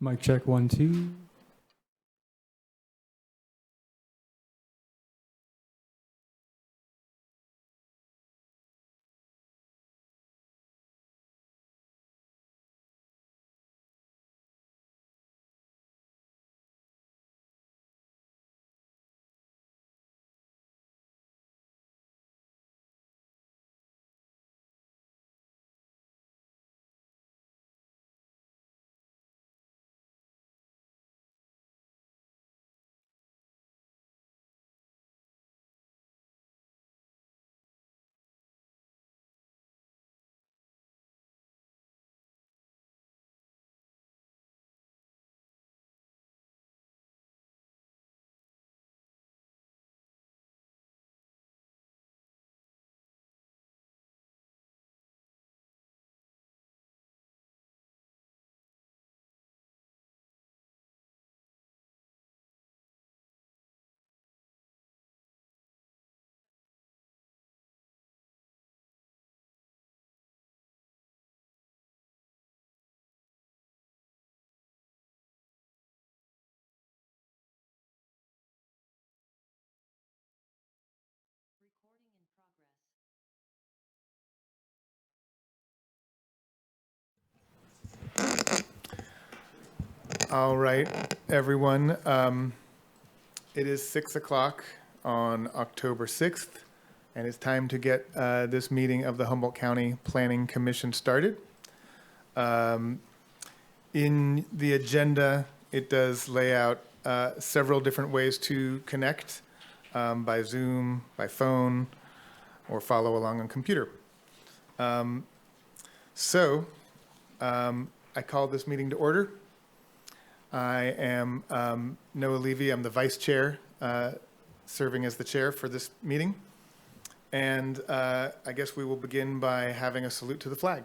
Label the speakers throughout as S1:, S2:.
S1: Mic check 1, 2.
S2: All right, everyone. It is 6 o'clock on October 6th, and it's time to get this meeting of the Humboldt County Planning Commission started. In the agenda, it does lay out several different ways to connect by Zoom, by phone, or follow along on computer. I call this meeting to order. I am Noah Levy. I'm the vice chair, serving as the chair for this meeting. And I guess we will begin by having a salute to the flag.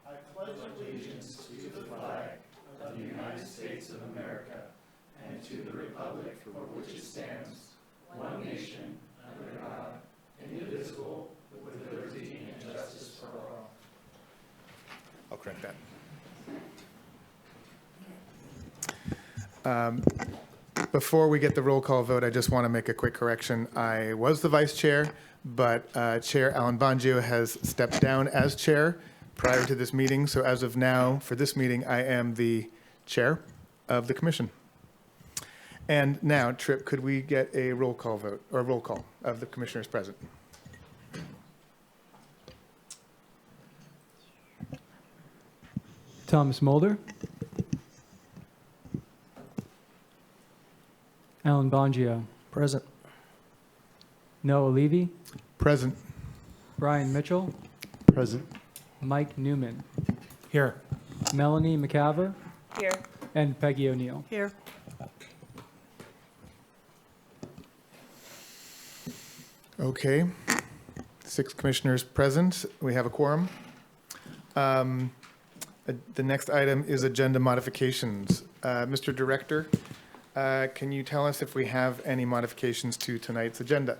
S2: I pledge allegiance to the flag of the United States of America and to the republic for which it stands, one nation, under God, indivisible, with liberty and justice for all. I'll correct that. Before we get the roll call vote, I just want to make a quick correction. I was the vice chair, but Chair Alan Bongio has stepped down as chair prior to this meeting. So as of now, for this meeting, I am the chair of the commission. And now, Tripp, could we get a roll call vote, or a roll call of the commissioners present?
S1: Thomas Mulder. Alan Bongio.
S3: Present.
S1: Noah Levy.
S2: Present.
S1: Brian Mitchell.
S3: Present.
S1: Mike Newman.
S3: Here.
S1: Melanie McCaver.
S4: Here.
S1: And Peggy O'Neill.
S4: Here.
S2: Okay. 6 commissioners present. We have a quorum. The next item is agenda modifications. Mr. Director, can you tell us if we have any modifications to tonight's agenda?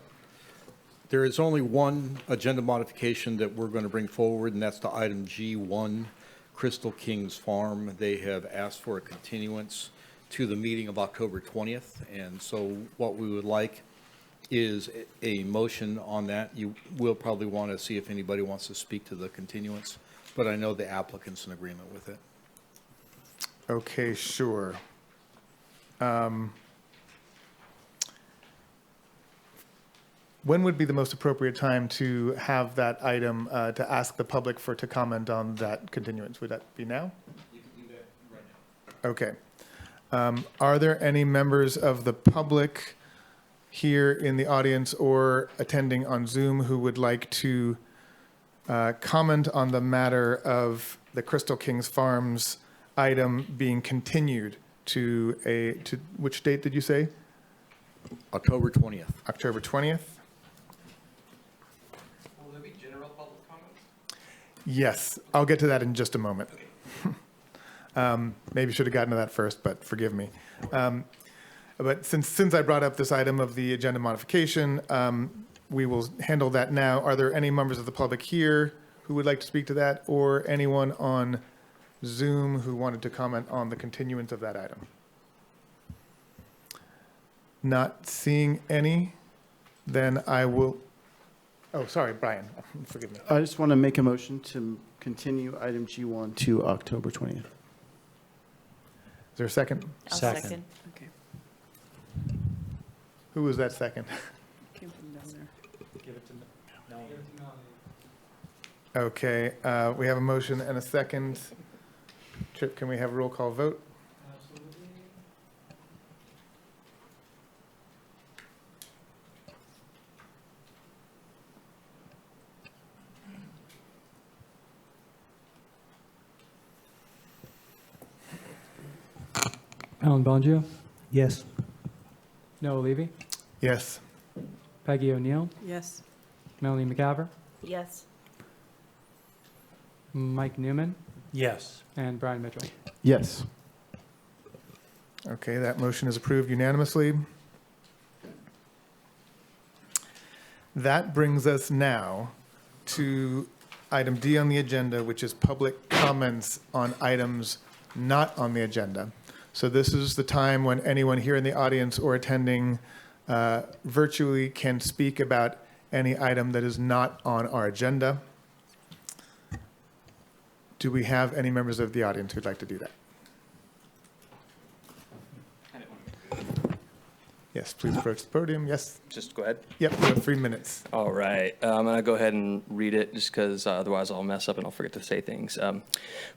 S5: There is only one agenda modification that we're going to bring forward, and that's to item G1, Crystal Kings Farm. They have asked for a continuance to the meeting of October 20th, and so what we would like is a motion on that. You will probably want to see if anybody wants to speak to the continuance, but I know the applicant's in agreement with it.
S2: Okay, sure. When would be the most appropriate time to have that item, to ask the public to comment on that continuance? Would that be now?
S5: You can do that right now.
S2: Okay. Are there any members of the public here in the audience or attending on Zoom who would like to comment on the matter of the Crystal Kings Farms item being continued to which date did you say?
S5: October 20th.
S2: October 20th?
S3: Will there be general public comments?
S2: Yes, I'll get to that in just a moment. Maybe should have gotten to that first, but forgive me. But since I brought up this item of the agenda modification, we will handle that now. Are there any members of the public here who would like to speak to that, or anyone on Zoom who wanted to comment on the continuance of that item? Not seeing any, then I will, oh, sorry, Brian, forgive me.
S4: I just want to make a motion to continue item G1 to October 20th.
S2: Is there a second?
S6: I'll
S3: Second.
S6: second. Okay.
S2: Who was that second?
S6: Came from down there.
S1: Give it to Melanie.
S2: Okay, we have a motion and a second. Chip, can we have a roll call vote?
S1: Absolutely. Alan Bongio,
S3: Yes.
S1: Noah Levy,
S2: Yes.
S1: Peggy O'Neill,
S6: Yes.
S1: Melanie McCaver,
S6: Yes.
S1: Mike Newman,
S3: Yes.
S1: and Brian Mitchell.
S4: Yes.
S2: Okay, that motion is approved unanimously. That brings us now to item D on the agenda, which is public comments on items not on the agenda. So this is the time when anyone here in the audience or attending virtually can speak about any item that is not on our agenda. Do we have any members of the audience who'd like to do that? Yes, please approach the podium. Yes.
S7: Just go ahead.
S2: Yep, we have 3 minutes.
S7: All right. I'm going to go ahead and read it just because otherwise I'll mess up and I'll forget to say things.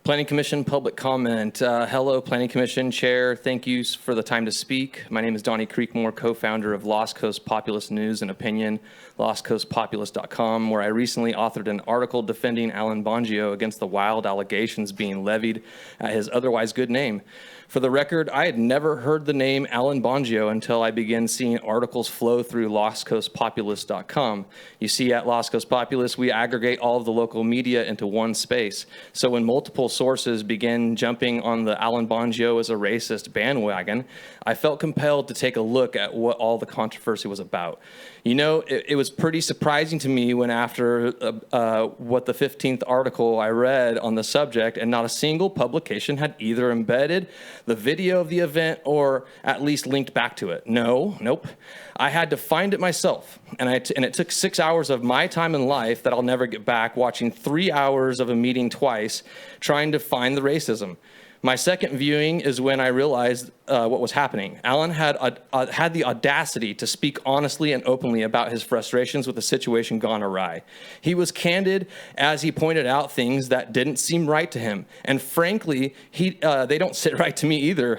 S7: Planning Commission public comment. Hello, Planning Commission Chair. Thank you for the time to speak. My name is Donnie Creekmore, co-founder of Lost Coast Populist News and Opinion, lostcoastpopulist.com, where I recently authored an article defending Alan Bongio against the wild allegations being levied at his otherwise good name. For the record, I had never heard the name Alan Bongio until I began seeing articles flow through lostcoastpopulist.com. You see, at Lost Coast Populist, we aggregate all of the local media into one space. So when multiple sources began jumping on the Alan Bongio as a racist bandwagon, I felt compelled to take a look at what all the controversy was about. You know, it was pretty surprising to me when after what the 15th article I read on the subject, and not a single publication had either embedded the video of the event or at least linked back to it. Nope. I had to find it myself, and it took 6 hours of my time in life that I'll never get back, watching 3 hours of a meeting twice, trying to find the racism. My second viewing is when I realized what was happening. Alan had the audacity to speak honestly and openly about his frustrations with the situation gone awry. He was candid as he pointed out things that didn't seem right to him. And frankly, they don't sit right to me either.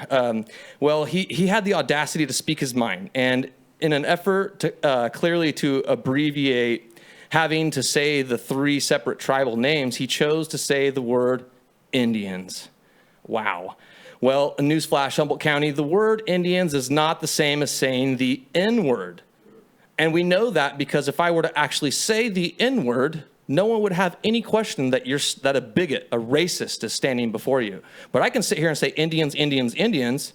S7: He had the audacity to speak his mind. And in an effort to clearly to abbreviate having to say the 3 separate tribal names, he chose to say the word Indians. Wow. Well, a newsflash, Humboldt County, the word Indians is not the same as saying the N-word. And we know that because if I were to actually say the N-word, no one would have any question that that a bigot, a racist is standing before you. But I can sit here and say Indians, Indians, Indians,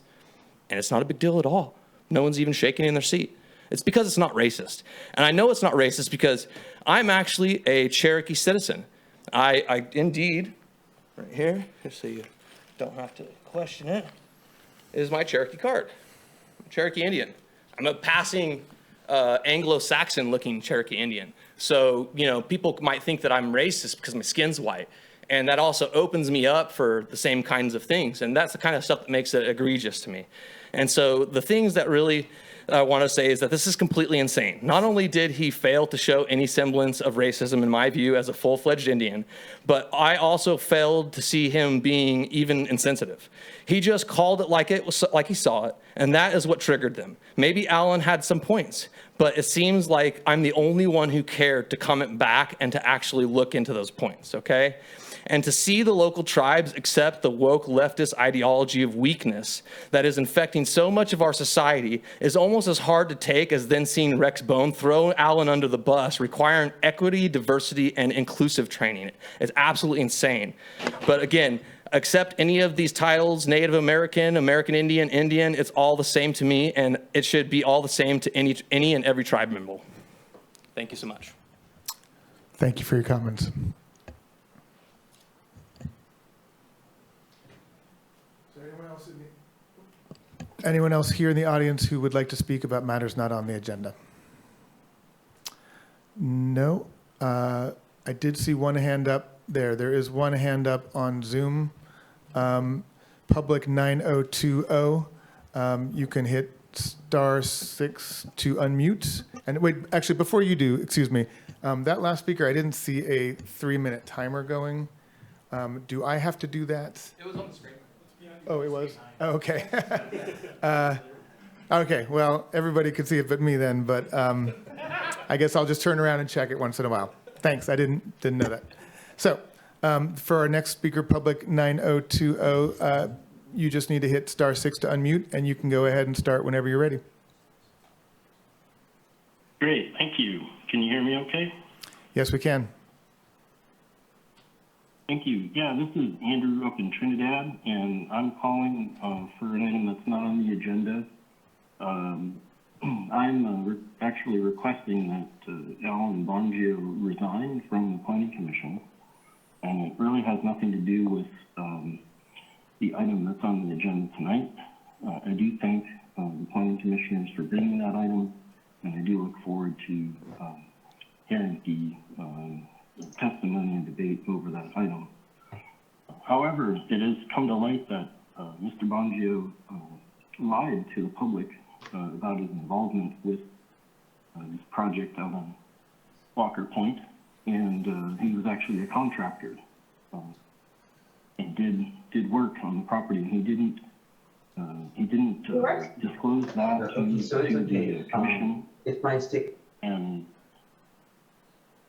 S7: and it's not a big deal at all. No one's even shaking in their seat. It's because it's not racist. And I know it's not racist because I'm actually a Cherokee citizen. I indeed, right here, just so you don't have to question it, is my Cherokee card. I'm a Cherokee Indian. I'm a passing Anglo-Saxon looking Cherokee Indian. So, you know, people might think that I'm racist because my skin's white. And that also opens me up for the same kinds of things. And that's the kind of stuff that makes it egregious to me. And so the things that really I want to say is that this is completely insane. Not only did he fail to show any semblance of racism, in my view, as a full-fledged Indian, but I also failed to see him being even insensitive. He just called it like he saw it, and that is what triggered them. Maybe Alan had some points, but it seems like I'm the only one who cared to comment back and to actually look into those points, okay? And to see the local tribes accept the woke leftist ideology of weakness that is infecting so much of our society is almost as hard to take as then seeing Rex Bone throw Alan under the bus, requiring equity, diversity, and inclusive training. It's absolutely insane. But again, accept any of these titles, Native American, American Indian, Indian, it's all the same to me, and it should be all the same to any and every tribe member. Thank you. Thank you so much.
S2: Thank you for your comments. Anyone else here in the audience who would like to speak about matters not on the agenda? No. I did see one hand up there. There is one hand up on Zoom. Public 9020. You can hit *6 to unmute. And wait, actually, before you do, excuse me, that last speaker, I didn't see a 3-minute timer going. Do I have to do that?
S7: It was on the screen.
S2: Oh, it was? Oh, okay. Okay, well, everybody could see it but me then, but I guess I'll just turn around and check it once in a while. Thanks, I didn't know that. So, for our next speaker, Public 9020, you just need to hit *6 to unmute, and you can go ahead and start whenever you're ready.
S8: Great, thank you. Can you hear me okay?
S2: Yes, we can.
S8: Thank you. Yeah, this is Andrew up in Trinidad, and I'm calling for an item that's not on the agenda. I'm actually requesting that Alan Bongio resign from the Planning Commission, and it really has nothing to do with the item that's on the agenda tonight. I do thank the Planning Commissioners for bringing that item, and I do look forward to hearing the testimony and debate over that item. However, it has come to light that Mr. Bongio lied to the public about his involvement with this project out on Walker Point, and he was actually a contractor and did work on the property. And he didn't disclose that to the commission.
S9: It might stick.
S8: And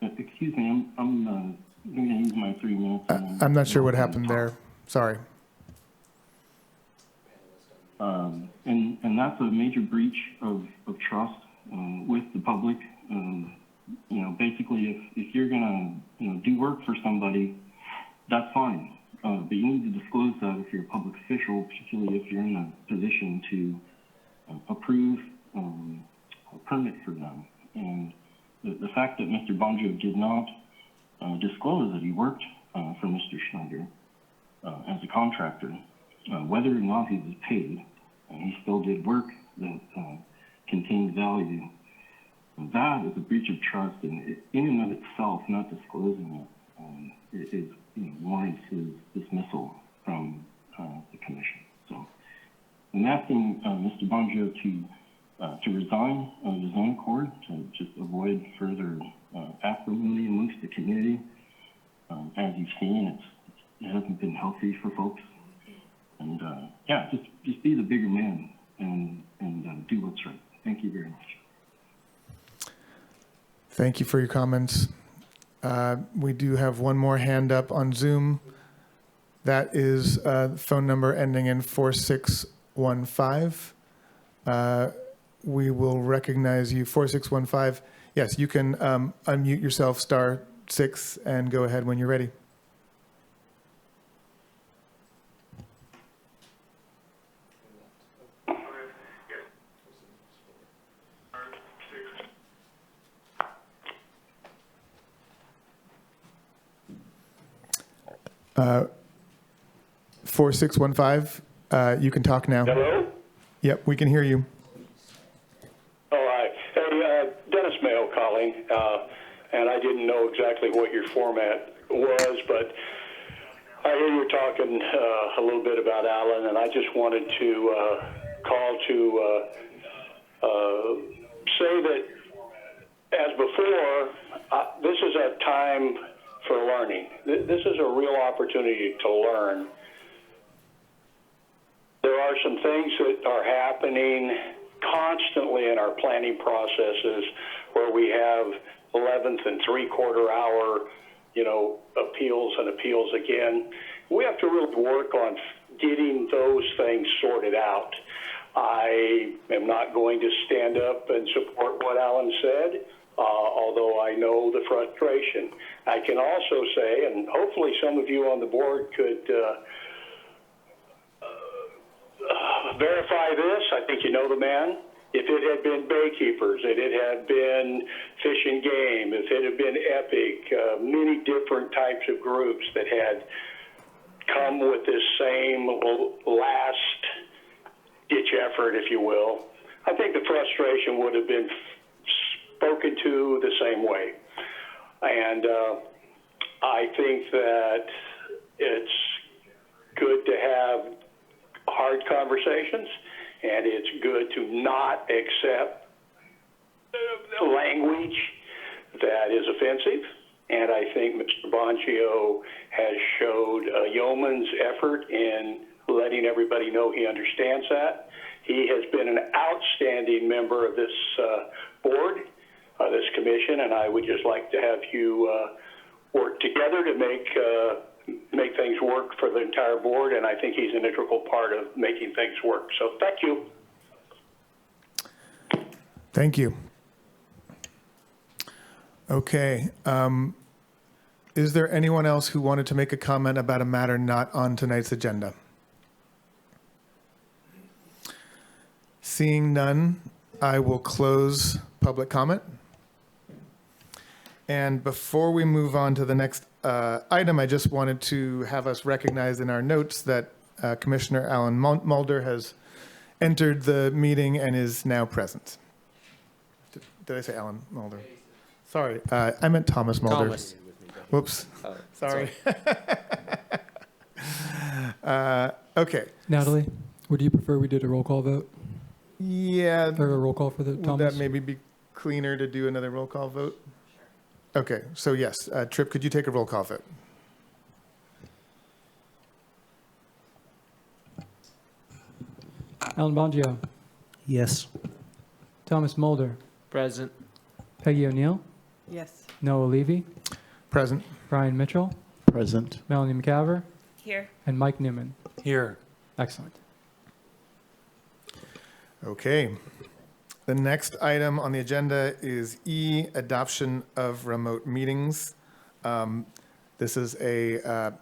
S8: excuse me, I'm going to use my 3 minutes.
S2: I'm not sure what happened there. Sorry.
S8: And that's a major breach of trust with the public. Basically, if you're going to do work for somebody, that's fine. But you need to disclose that if you're a public official, particularly if you're in a position to approve a permit for them. And the fact that Mr. Bongio did not disclose that he worked for Mr. Schneider as a contractor, whether or not he was paid, he still did work that contained value. That is a breach of trust, and in and of itself, not disclosing it warrants his dismissal from the commission. So I'm asking Mr. Bongio to resign of his own accord to just avoid further acrimony amongst the community. As you've seen, it hasn't been healthy for folks. And yeah, just be the bigger man and do what's right. Thank you very much.
S2: Thank you for your comments. We do have one more hand up on Zoom. That is phone number ending in 4615. We will recognize you. 4615. Yes, you can unmute yourself, *6, and go ahead when you're ready. Uh, 4615, you can talk now.
S10: Hello?
S2: Yep, we can hear you.
S10: All right. Hey, Dennis Mayo calling, and I didn't know exactly what your format was, but I hear you're talking a little bit about Alan, and I just wanted to call to say that, as before, this is a time for learning. This is a real opportunity to learn. There are some things that are happening constantly in our planning processes where we have 11th and three-quarter hour, appeals and appeals again. We have to really work on getting those things sorted out. I am not going to stand up and support what Alan said, although I know the frustration. I can also say, and hopefully some of you on the board could verify this. I think you know the man. if it had been Baykeepers, if it had been Fish and Game, if it had been Epic, many different types of groups that had come with this same last ditch effort, if you will, I think the frustration would have been spoken to the same way. And I think that it's good to have hard conversations, and it's good to not accept language that is offensive. And I think Mr. Bongio has showed a yeoman's effort in letting everybody know he understands that. He has been an outstanding member of this board, this commission, and I would just like to have you work together to make things work for the entire board, and I think he's an integral part of making things work. So thank you.
S2: Thank you. Okay. Is there anyone else who wanted to make a comment about a matter not on tonight's agenda? Seeing none, I will close public comment. And before we move on to the next item, I just wanted to have us recognize in our notes that Commissioner Alan Mulder has entered the meeting and is now present. Did I say Alan Mulder? Sorry, I meant Thomas Mulder.
S3: Thomas.
S2: Whoops. Sorry. Okay.
S1: Natalie, would you prefer we did a roll call vote?
S2: Yeah,
S1: Or a roll call for the
S2: would
S1: Thomas?
S2: that maybe be cleaner to do another roll call vote? Okay, so yes, Tripp, could you take a roll call vote?
S1: Alan Bongio,
S3: Yes.
S1: Thomas Mulder,
S3: Present.
S1: Peggy O'Neill,
S6: Yes.
S1: Noah Levy,
S2: Present.
S1: Brian Mitchell,
S4: Present.
S1: Melanie McCaver,
S6: Here.
S1: and Mike Newman.
S3: Here.
S1: Excellent.
S2: Okay. The next item on the agenda is E, adoption of remote meetings. This is a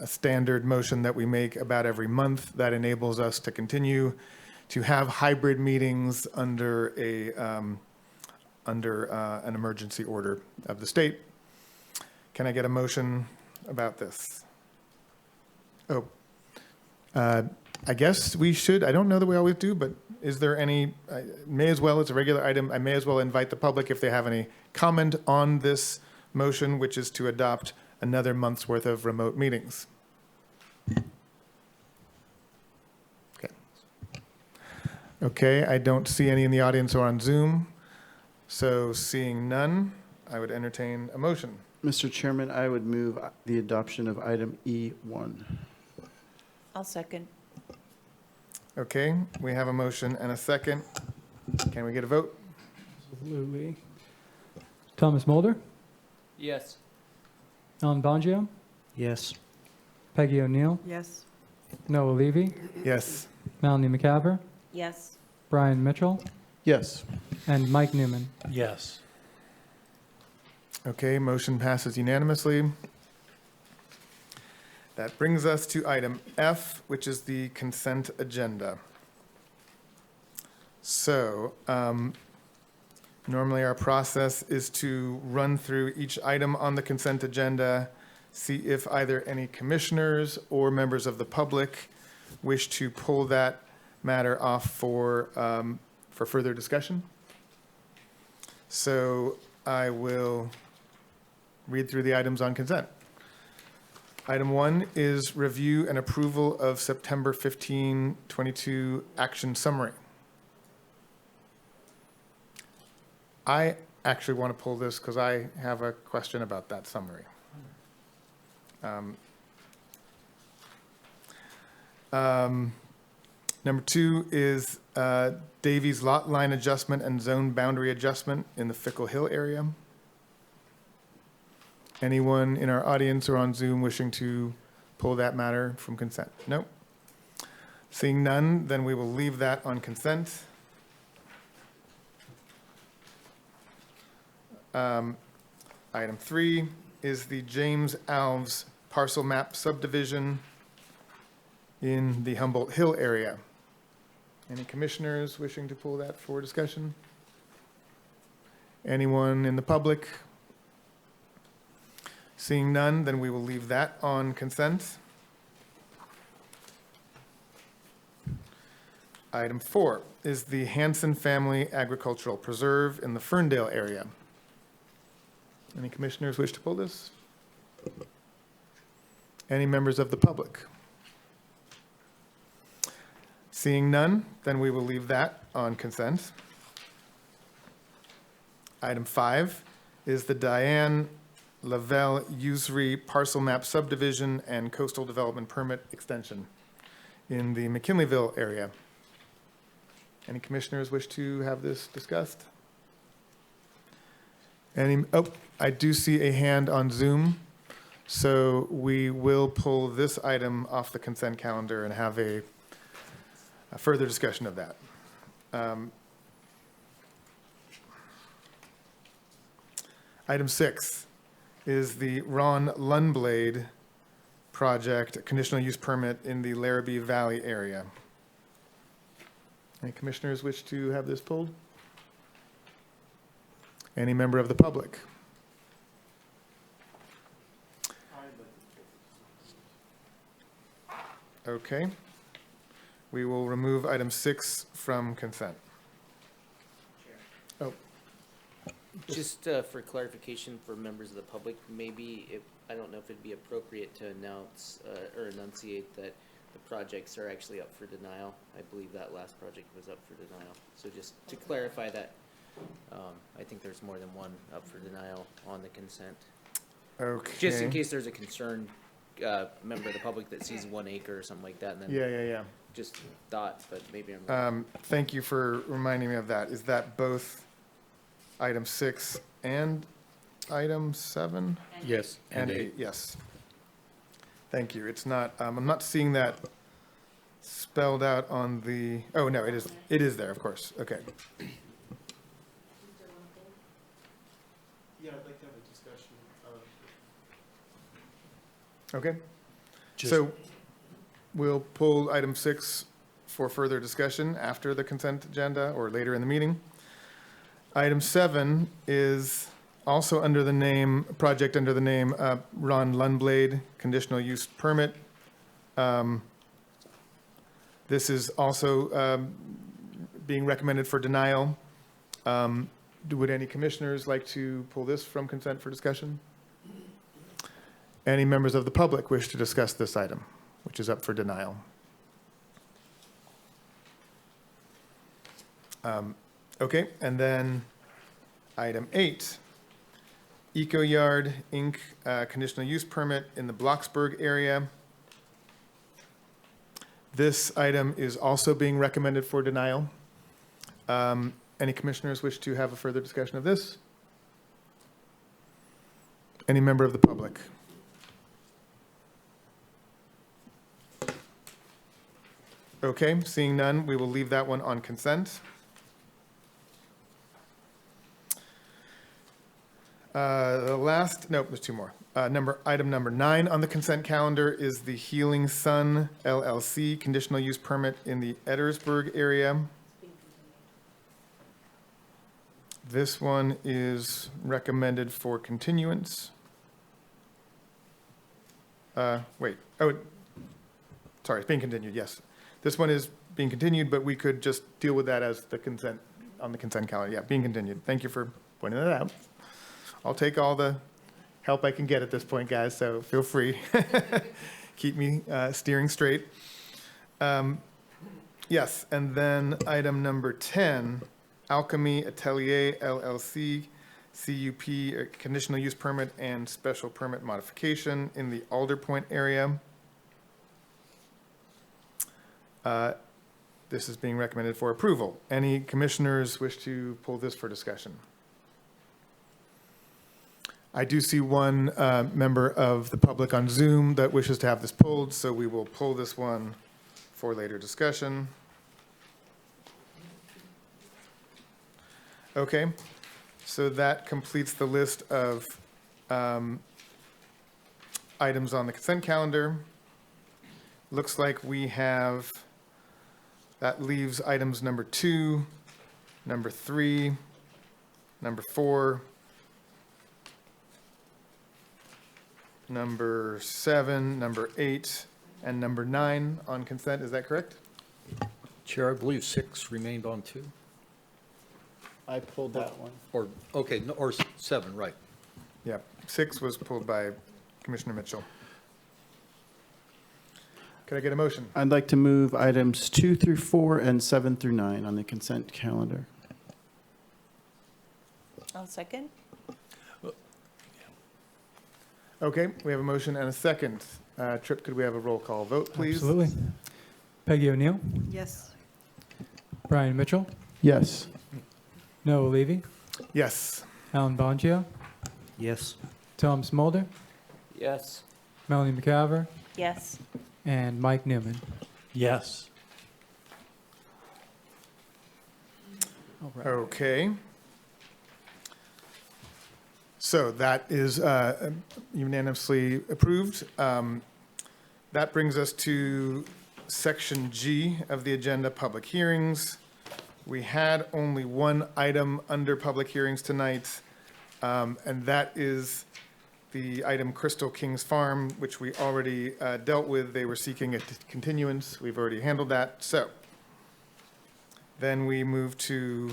S2: standard motion that we make about every month that enables us to continue to have hybrid meetings under an emergency order of the state. Can I get a motion about this? Oh, I guess we should. I don't know that we always do, but is there any, I may as well, it's a regular item, I may as well invite the public if they have any comment on this motion, which is to adopt another month's worth of remote meetings. Okay. Okay, I don't see any in the audience or on Zoom. So seeing none, I would entertain a motion.
S4: Mr. Chairman, I would move the adoption of item E1.
S6: I'll second.
S2: Okay, we have a motion and a second. Can we get a vote?
S1: Absolutely. Thomas Mulder,
S3: Yes.
S1: Alan Bongio,
S3: Yes.
S1: Peggy O'Neill,
S6: Yes.
S1: Noah Levy,
S2: Yes.
S1: Melanie McCaver,
S6: Yes.
S1: Brian Mitchell,
S4: Yes.
S1: and Mike Newman.
S3: Yes.
S2: Okay, motion passes unanimously. That brings us to item F, which is the consent agenda. So, normally our process is to run through each item on the consent agenda, see if either any commissioners or members of the public wish to pull that matter off for further discussion. So I will read through the items on consent. Item 1 is review and approval of September 15, 22 action summary. I actually want to pull this because I have a question about that summary. Number 2 is Davies lot line adjustment and zone boundary adjustment in the Fickle Hill area. Anyone in our audience or on Zoom wishing to pull that matter from consent? Nope. Seeing none, then we will leave that on consent. Item 3 is the James Alves parcel map subdivision in the Humboldt Hill area. Any commissioners wishing to pull that for discussion? Anyone in the public? Seeing none, then we will leave that on consent. Item 4 is the Hanson Family Agricultural Preserve in the Ferndale area. Any commissioners wish to pull this? Any members of the public? Seeing none, then we will leave that on consent. Item 5 is the Diane Lavelle Usery Parcel Map Subdivision and Coastal Development Permit Extension in the McKinleyville area. Any commissioners wish to have this discussed? I do see a hand on Zoom, so we will pull this item off the consent calendar and have a further discussion of that. Item 6 is the Ron Lundblade project, conditional use permit in the Larrabee Valley area. Any commissioners wish to have this pulled? Any member of the public? Okay. We will remove item 6 from consent. Oh,
S3: Just for clarification for members of the public, maybe I don't know if it'd be appropriate to announce or enunciate that the projects are actually up for denial. I believe that last project was up for denial. So just to clarify that, I think there's more than one up for denial on the consent.
S2: okay.
S3: Just in case there's a concerned member of the public that sees 1 acre or something like that, and then
S2: Yeah.
S3: just thought, but maybe I'm wrong.
S2: Thank you for reminding me of that. Is that both item 6 and item 7?
S5: Yes.
S2: And 8, yes. Thank you. It's not, I'm not seeing that spelled out on the, oh, no, it is there, of course. Okay.
S4: Yeah, I'd like to have a discussion of.
S2: Okay. So we'll pull item 6 for further discussion after the consent agenda or later in the meeting. Item 7 is also under the name, project under the name Ron Lundblade Conditional Use Permit. This is also being recommended for denial. Would any commissioners like to pull this from consent for discussion? Any members of the public wish to discuss this item, which is up for denial? Okay, and then item 8, Eco Yard Inc. Conditional use permit in the Blocksburg area. This item is also being recommended for denial. Any commissioners wish to have a further discussion of this? Any member of the public? Okay, seeing none, we will leave that one on consent. The last, nope, there's 2 more. Item number 9 on the consent calendar is the Healing Sun LLC conditional use permit in the Eddersburg area. This one is recommended for continuance. Wait, oh, sorry, it's being continued, yes. This one is being continued, but we could just deal with that as the consent, on the consent calendar. Yeah, being continued. Thank you for pointing that out. I'll take all the help I can get at this point, guys, so feel free. Keep me steering straight. Yes, and then item number 10, Alchemy Atelier LLC, CUP, conditional use permit and special permit modification in the Alder Point area. This is being recommended for approval. Any commissioners wish to pull this for discussion? I do see one member of the public on Zoom that wishes to have this pulled, so we will pull this one for later discussion. Okay, so that completes the list of items on the consent calendar. Looks like we have That leaves items number 2, number 3, number 4, number 7, number 8, and number 9 on consent. Is that correct?
S5: Chair, I believe 6 remained on 2,
S4: I pulled that one.
S5: or, okay, no, or 7, right.
S2: Yeah. 6 was pulled by Commissioner Mitchell. Could I get a motion?
S4: I'd like to move items 2 through 4 and 7 through 9 on the consent calendar.
S6: I'll second.
S2: Okay, we have a motion and a second. Tripp, could we have a roll call vote, please?
S1: Absolutely. Peggy O'Neill,
S6: Yes.
S1: Brian Mitchell,
S4: Yes.
S1: Noah Levy,
S2: Yes.
S1: Alan Bongio,
S9: Yes.
S1: Tom Smolder,
S3: Yes.
S1: Melanie McCaver,
S6: Yes.
S1: and Mike Newman.
S9: Yes.
S2: Okay. So that is unanimously approved. That brings us to Section G of the agenda, public hearings. We had only one item under public hearings tonight, and that is the item Crystal Kings Farm, which we already dealt with. They were seeking a continuance. We've already handled that. So then we move to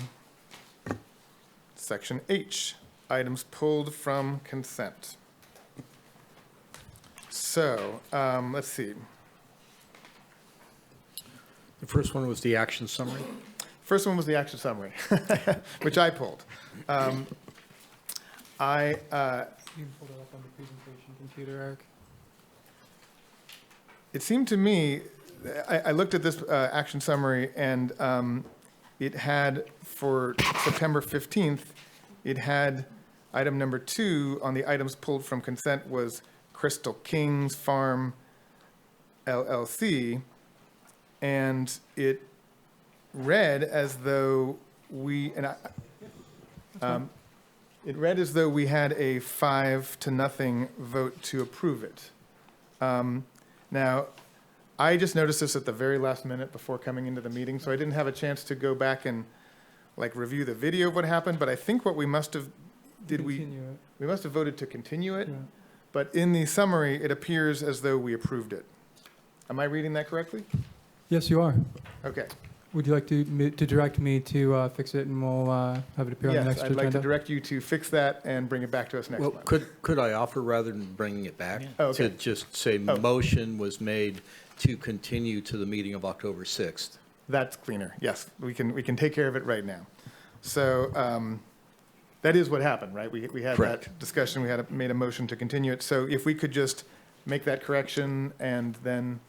S2: Section H, items pulled from consent. So, let's see.
S5: The first one was the action summary.
S2: First one was the action summary, which I pulled.
S1: You can pull it up on the presentation computer, Eric.
S2: It seemed to me, I looked at this action summary, and it had, for September 15th, it had item number 2 on the items pulled from consent was Crystal Kings Farm LLC, and it read as though we, it read as though we had a 5-0 vote to approve it. Now, I just noticed this at the very last minute before coming into the meeting, so I didn't have a chance to go back and review the video of what happened, but I think what we must have,
S1: Continue it.
S2: we must have voted to continue it,
S1: Yeah.
S2: but in the summary, it appears as though we approved it. Am I reading that correctly?
S1: Yes, you are.
S2: Okay.
S1: Would you like to direct me to fix it, and we'll have it appear on the
S2: Yes,
S1: next
S2: I'd
S1: agenda?
S2: like to direct you to fix that and bring it back to us next
S5: Well,
S2: month.
S5: could I offer, rather than bringing it back,
S2: Oh, okay.
S5: to just say
S2: Oh.
S5: motion was made to continue to the meeting of October 6th?
S2: That's cleaner. Yes, we can take care of it right now. So that is what happened, right? We had
S5: Correct.
S2: that discussion. We made a motion to continue it. So if we could just make that correction and then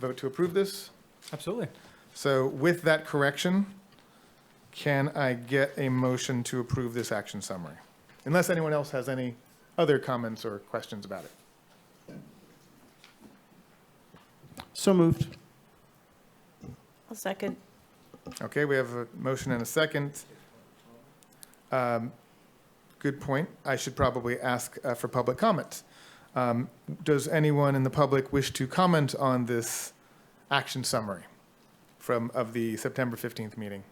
S2: vote to approve this.
S1: Absolutely.
S2: So with that correction, can I get a motion to approve this action summary? Unless anyone else has any other comments or questions about it.
S4: So moved.
S6: I'll second.
S2: Okay, we have a motion and a second. Good point. I should probably ask for public comment. Does anyone in the public wish to comment on this action summary of the September 15th meeting?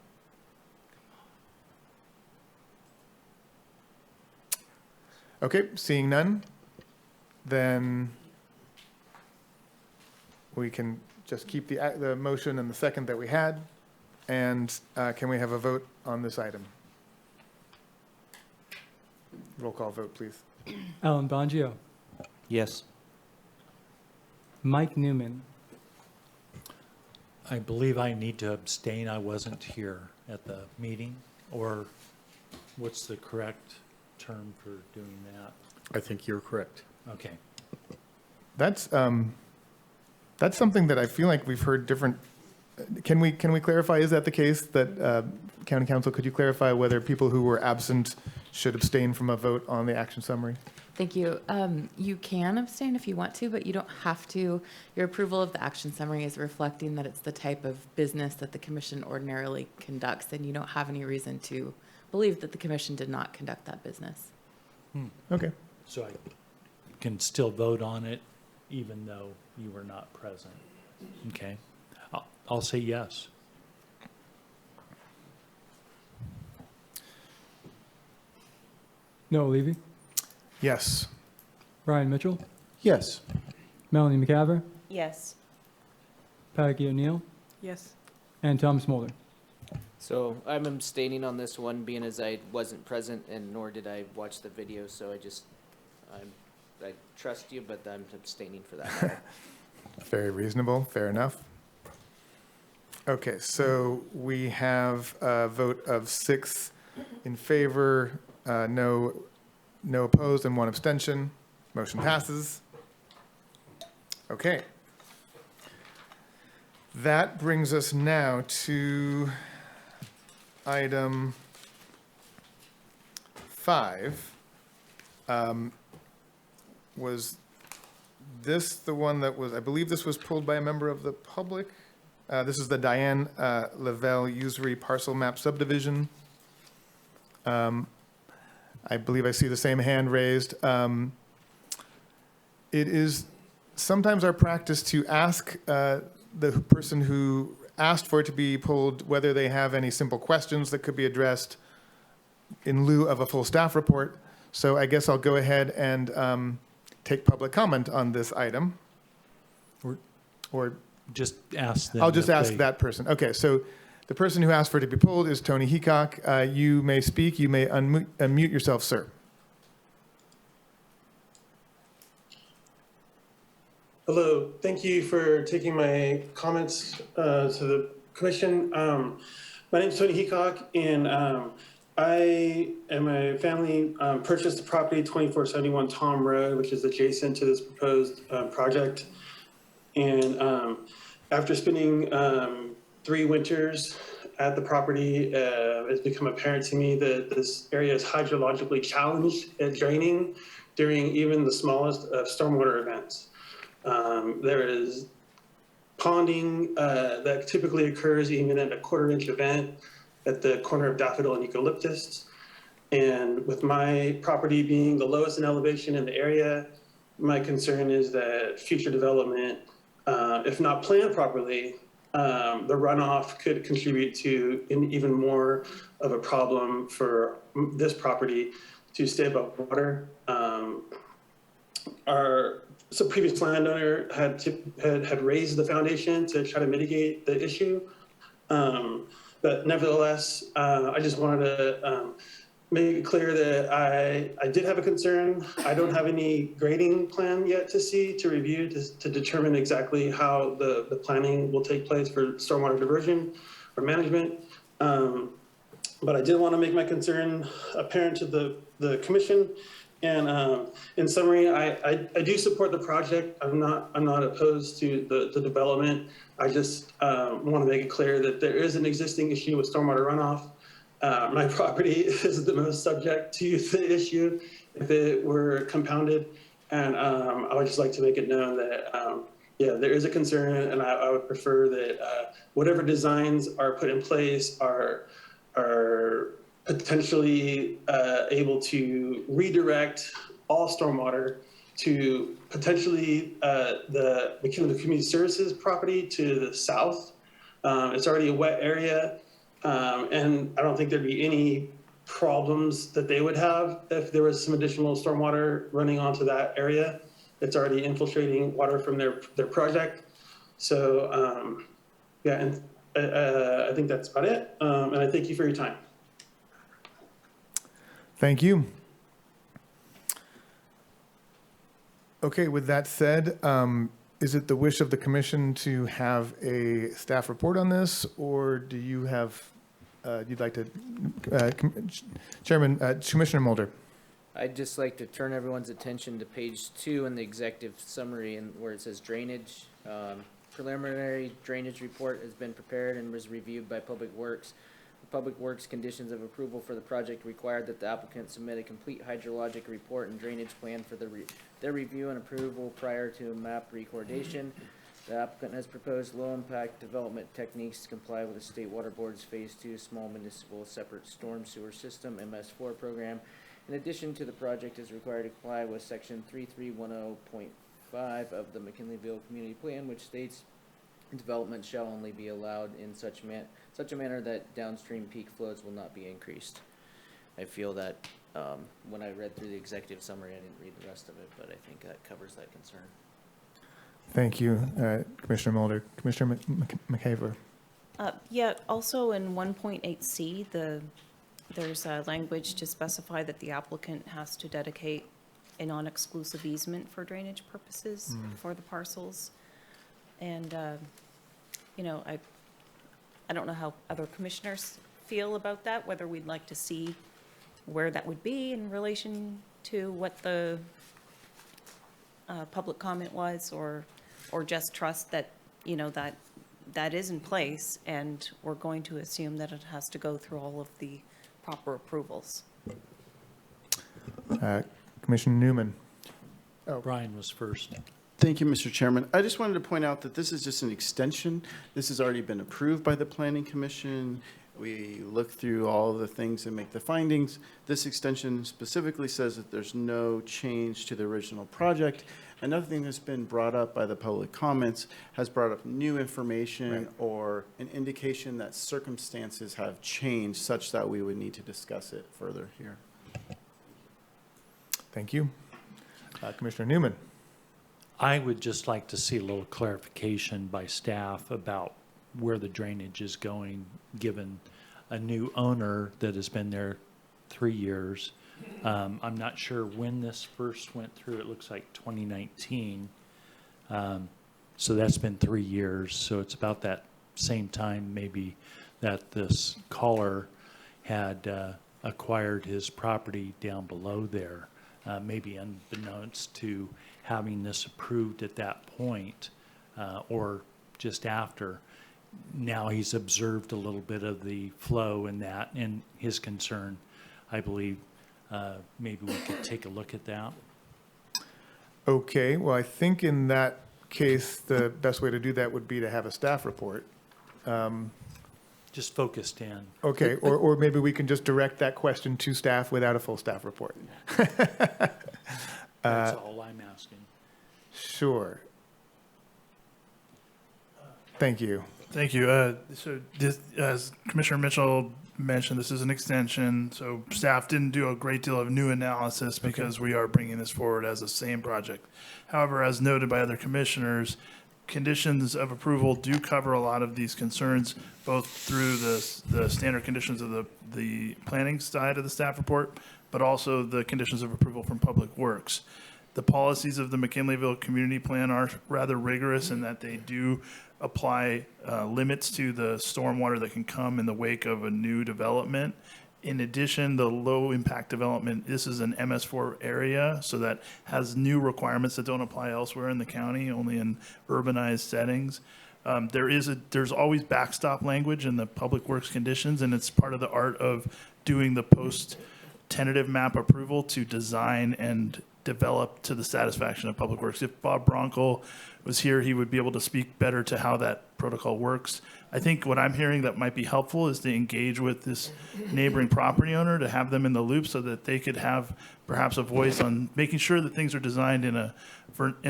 S2: Okay, seeing none, then we can just keep the motion and the second that we had. And can we have a vote on this item? Roll call vote, please.
S1: Alan Bongio,
S9: Yes.
S1: Mike Newman,
S9: I believe I need to abstain. I wasn't here at the meeting. Or what's the correct term for doing that?
S5: I think you're correct.
S9: Okay.
S2: That's something that I feel like we've heard different. Can we clarify? Is that the case that County Council? Could you clarify whether people who were absent should abstain from a vote on the action summary?
S11: Thank you. You can abstain if you want to, but you don't have to. Your approval of the action summary is reflecting that it's the type of business that the commission ordinarily conducts, and you don't have any reason to believe that the commission did not conduct that business.
S2: Okay.
S9: So I can still vote on it even though you were not present. Okay. I'll say yes.
S12: Noah Levy,
S2: Yes.
S12: Brian Mitchell,
S4: Yes.
S12: Melanie McCaver,
S6: Yes.
S12: Patty O'Neill,
S1: Yes.
S12: and Thomas Mulder.
S3: So I'm abstaining on this one, being as I wasn't present and nor did I watch the video, so I trust you, but I'm abstaining for that matter.
S2: Very reasonable, fair enough. Okay, so we have a vote of 6 in favor, no opposed, and 1 abstention. Motion passes. Okay. That brings us now to item 5. Was this the one that was, I believe this was pulled by a member of the public? This is the Diane Lavelle Usury Parcel Map Subdivision. I believe I see the same hand raised. It is sometimes our practice to ask the person who asked for it to be pulled whether they have any simple questions that could be addressed in lieu of a full staff report. So I guess I'll go ahead and take public comment on this item. Or
S9: Just ask them.
S2: I'll just
S9: if
S2: ask
S9: they-
S2: that person. Okay, so the person who asked for it to be pulled is Tony Heacock. You may speak. You may unmute yourself, sir.
S13: Hello, thank you for taking my comments to the commission. My name is Tony Heacock, and I and my family purchased the property 2471 Tom Road, which is adjacent to this proposed project. And after spending 3 winters at the property, it's become apparent to me that this area is hydrologically challenged at draining during even the smallest of stormwater events. There is ponding that typically occurs even at a 1/4-inch event at the corner of Daffodil and Eucalyptus. And with my property being the lowest in elevation in the area, my concern is that future development, if not planned properly, the runoff could contribute to even more of a problem for this property to stay above water. So previous landowner had raised the foundation to try to mitigate the issue. But nevertheless, I just wanted to make it clear that I did have a concern. I don't have any grading plan yet to review to determine exactly how the planning will take place for stormwater diversion or management. But I did want to make my concern apparent to the commission. And in summary, I do support the project. I'm not opposed to the development. I just want to make it clear that there is an existing issue with stormwater runoff. My property is the most subject to the issue if it were compounded. And I would just like to make it known that, yeah, there is a concern, and I would prefer that whatever designs are put in place are potentially able to redirect all stormwater to potentially the McKinley Community Services property to the south. It's already a wet area, and I don't think there'd be any problems that they would have if there was some additional stormwater running onto that area. It's already infiltrating water from their project. So yeah, and I think that's about it. And I thank you for your time.
S2: Thank you. Okay, with that said, is it the wish of the commission to have a staff report on this, or do you have, you'd like to, Commissioner Mulder?
S3: I'd just like to turn everyone's attention to page 2 in the executive summary, and where it says drainage. Preliminary drainage report has been prepared and was reviewed by Public Works. The Public Works conditions of approval for the project required that the applicant submit a complete hydrologic report and drainage plan for their review and approval prior to map recordation. The applicant has proposed low-impact development techniques to comply with the State Water Board's Phase 2 Small Municipal Separate Storm Sewer System MS4 program. In addition to the project is required to comply with Section 3310.5 of the McKinleyville Community Plan, which states development shall only be allowed in such a manner that downstream peak flows will not be increased. I feel that When I read through the executive summary, I didn't read the rest of it, but I think that covers that concern.
S2: Thank you, Commissioner Mulder. Commissioner McCaver.
S6: Yeah, also in 1.8C, there's a language to specify that the applicant has to dedicate a non-exclusive easement for drainage purposes for the parcels. And, you know, I don't know how other commissioners feel about that, whether we'd like to see where that would be in relation to what the public comment was, or just trust that, you know, that is in place, and we're going to assume that it has to go through all of the proper approvals.
S2: Commissioner Newman.
S9: Brian was first.
S4: Thank you, Mr. Chairman. I just wanted to point out that this is just an extension. This has already been approved by the Planning Commission. We look through all of the things and make the findings. This extension specifically says that there's no change to the original project. Another thing that's been brought up by the public comments has brought up new information or an indication that circumstances have changed such that we would need to discuss it further here.
S2: Thank you. Commissioner Newman.
S9: I would just like to see a little clarification by staff about where the drainage is going, given a new owner that has been there 3 years. I'm not sure when this first went through. It looks like 2019. So that's been 3 years. So it's about that same time maybe that this caller had acquired his property down below there, maybe unbeknownst to having this approved at that point or just after. Now he's observed a little bit of the flow in that, and his concern, I believe, maybe we could take a look at that.
S2: Okay, well, I think in that case, the best way to do that would be to have a staff report.
S9: Just focused in.
S2: Okay, or maybe we can just direct that question to staff without a full staff report.
S9: That's all I'm asking.
S2: Sure. Thank you.
S14: Thank you. So this, as Commissioner Mitchell mentioned, this is an extension, so staff didn't do a great deal of new analysis because we are bringing this forward as the same project. However, as noted by other commissioners, conditions of approval do cover a lot of these concerns, both through the standard conditions of the planning side of the staff report, but also the conditions of approval from Public Works. The policies of the McKinleyville Community Plan are rather rigorous in that they do apply limits to the stormwater that can come in the wake of a new development. In addition, the low impact development, this is an MS4 area, so that has new requirements that don't apply elsewhere in the county, only in urbanized settings. There's always backstop language in the Public Works conditions, and it's part of the art of doing the post tentative map approval to design and develop to the satisfaction of Public Works. If Bob Bronkel was here, he would be able to speak better to how that protocol works. I think what I'm hearing that might be helpful is to engage with this neighboring property owner, to have them in the loop so that they could have perhaps a voice on making sure that things are designed in a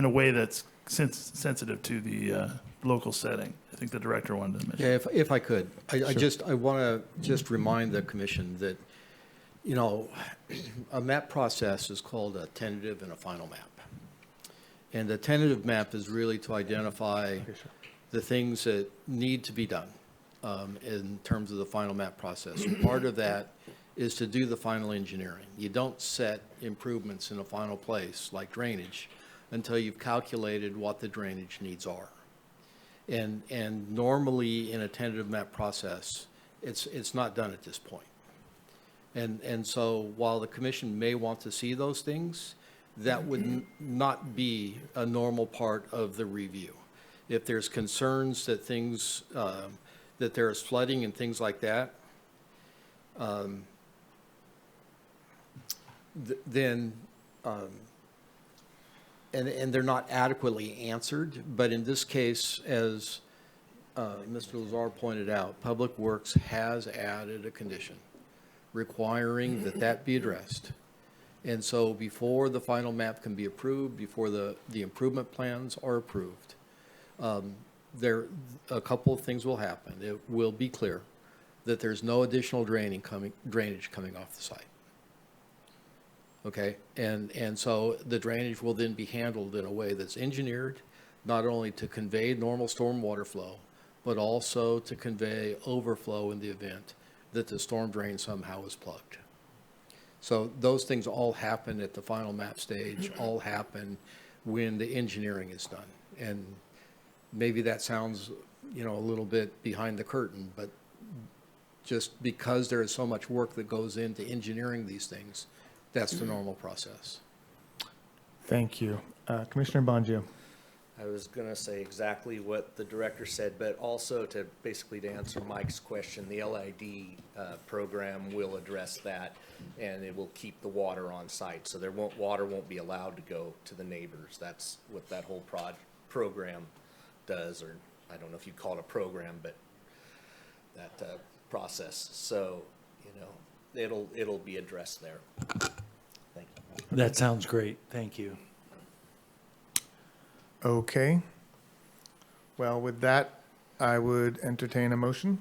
S14: way that's sensitive to the local setting. I think the director wanted to mention.
S5: Yeah, if I could, I want to just remind the commission that, you know, a map process is called a tentative and a final map. And the tentative map is really to identify the things that need to be done in terms of the final map process. And part of that is to do the final engineering. You don't set improvements in a final place like drainage until you've calculated what the drainage needs are. And normally in a tentative map process, it's not done at this point. And so while the commission may want to see those things, that would not be a normal part of the review. If there's concerns that things, that there is flooding and things like that, then, and they're not adequately answered, but in this case, as Mr. Lazar pointed out, Public Works has added a condition requiring that be addressed. And so before the final map can be approved, before the improvement plans are approved, a couple of things will happen. It will be clear that there's no additional drainage coming off the site. okay? And so the drainage will then be handled in a way that's engineered, not only to convey normal stormwater flow, but also to convey overflow in the event that the storm drain somehow is plugged. So those things all happen at the final map stage, all happen when the engineering is done. And maybe that sounds, a little bit behind the curtain, but just because there is so much work that goes into engineering these things, that's the normal process.
S2: Thank you. Commissioner Bongio.
S15: I was going to say exactly what the director said, but also to answer Mike's question, the LID program will address that, and it will keep the water on site. So water won't be allowed to go to the neighbors. That's what that whole program does, or I don't know if you call it a program, but that process. So, it'll be addressed there. Thank you.
S9: That sounds great. Thank you.
S2: Okay. Well, with that, I would entertain a motion,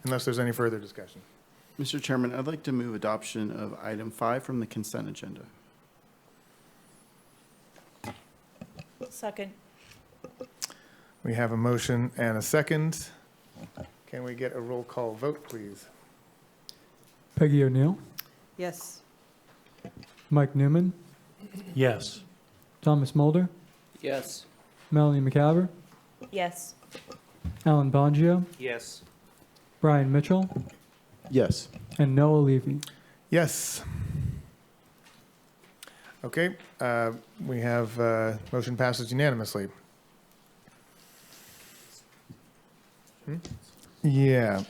S2: unless there's any further discussion.
S4: Mr. Chairman, I'd like to move adoption of item 5 from the consent agenda.
S6: Second.
S2: We have a motion and a second. Can we get a roll call vote, please?
S12: Peggy O'Neill,
S6: Yes.
S12: Mike Newman,
S9: Yes.
S12: Thomas Mulder,
S3: Yes.
S12: Melanie McCaver,
S6: Yes.
S12: Alan Bongio,
S15: Yes.
S12: Brian Mitchell,
S4: Yes.
S12: and Noah Levy.
S2: Yes. Okay, we have, motion passes unanimously. Yeah. Is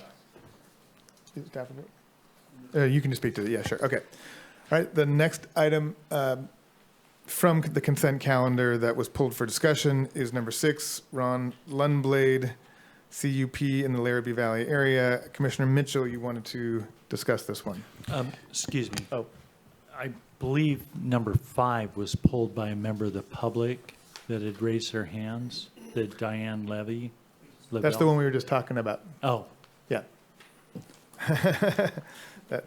S2: it staff report? You can just speak to it, yeah, sure, okay. All right, the next item from the consent calendar that was pulled for discussion is number 6, Ron Lundblade, CUP in the Larrabee Valley area. Commissioner Mitchell, you wanted to discuss this one.
S9: Excuse me.
S2: Oh.
S9: I believe number 5 was pulled by a member of the public that had raised their hands, the Diane Levy.
S2: That's the one we were just talking about.
S9: Oh,
S2: Yeah. That,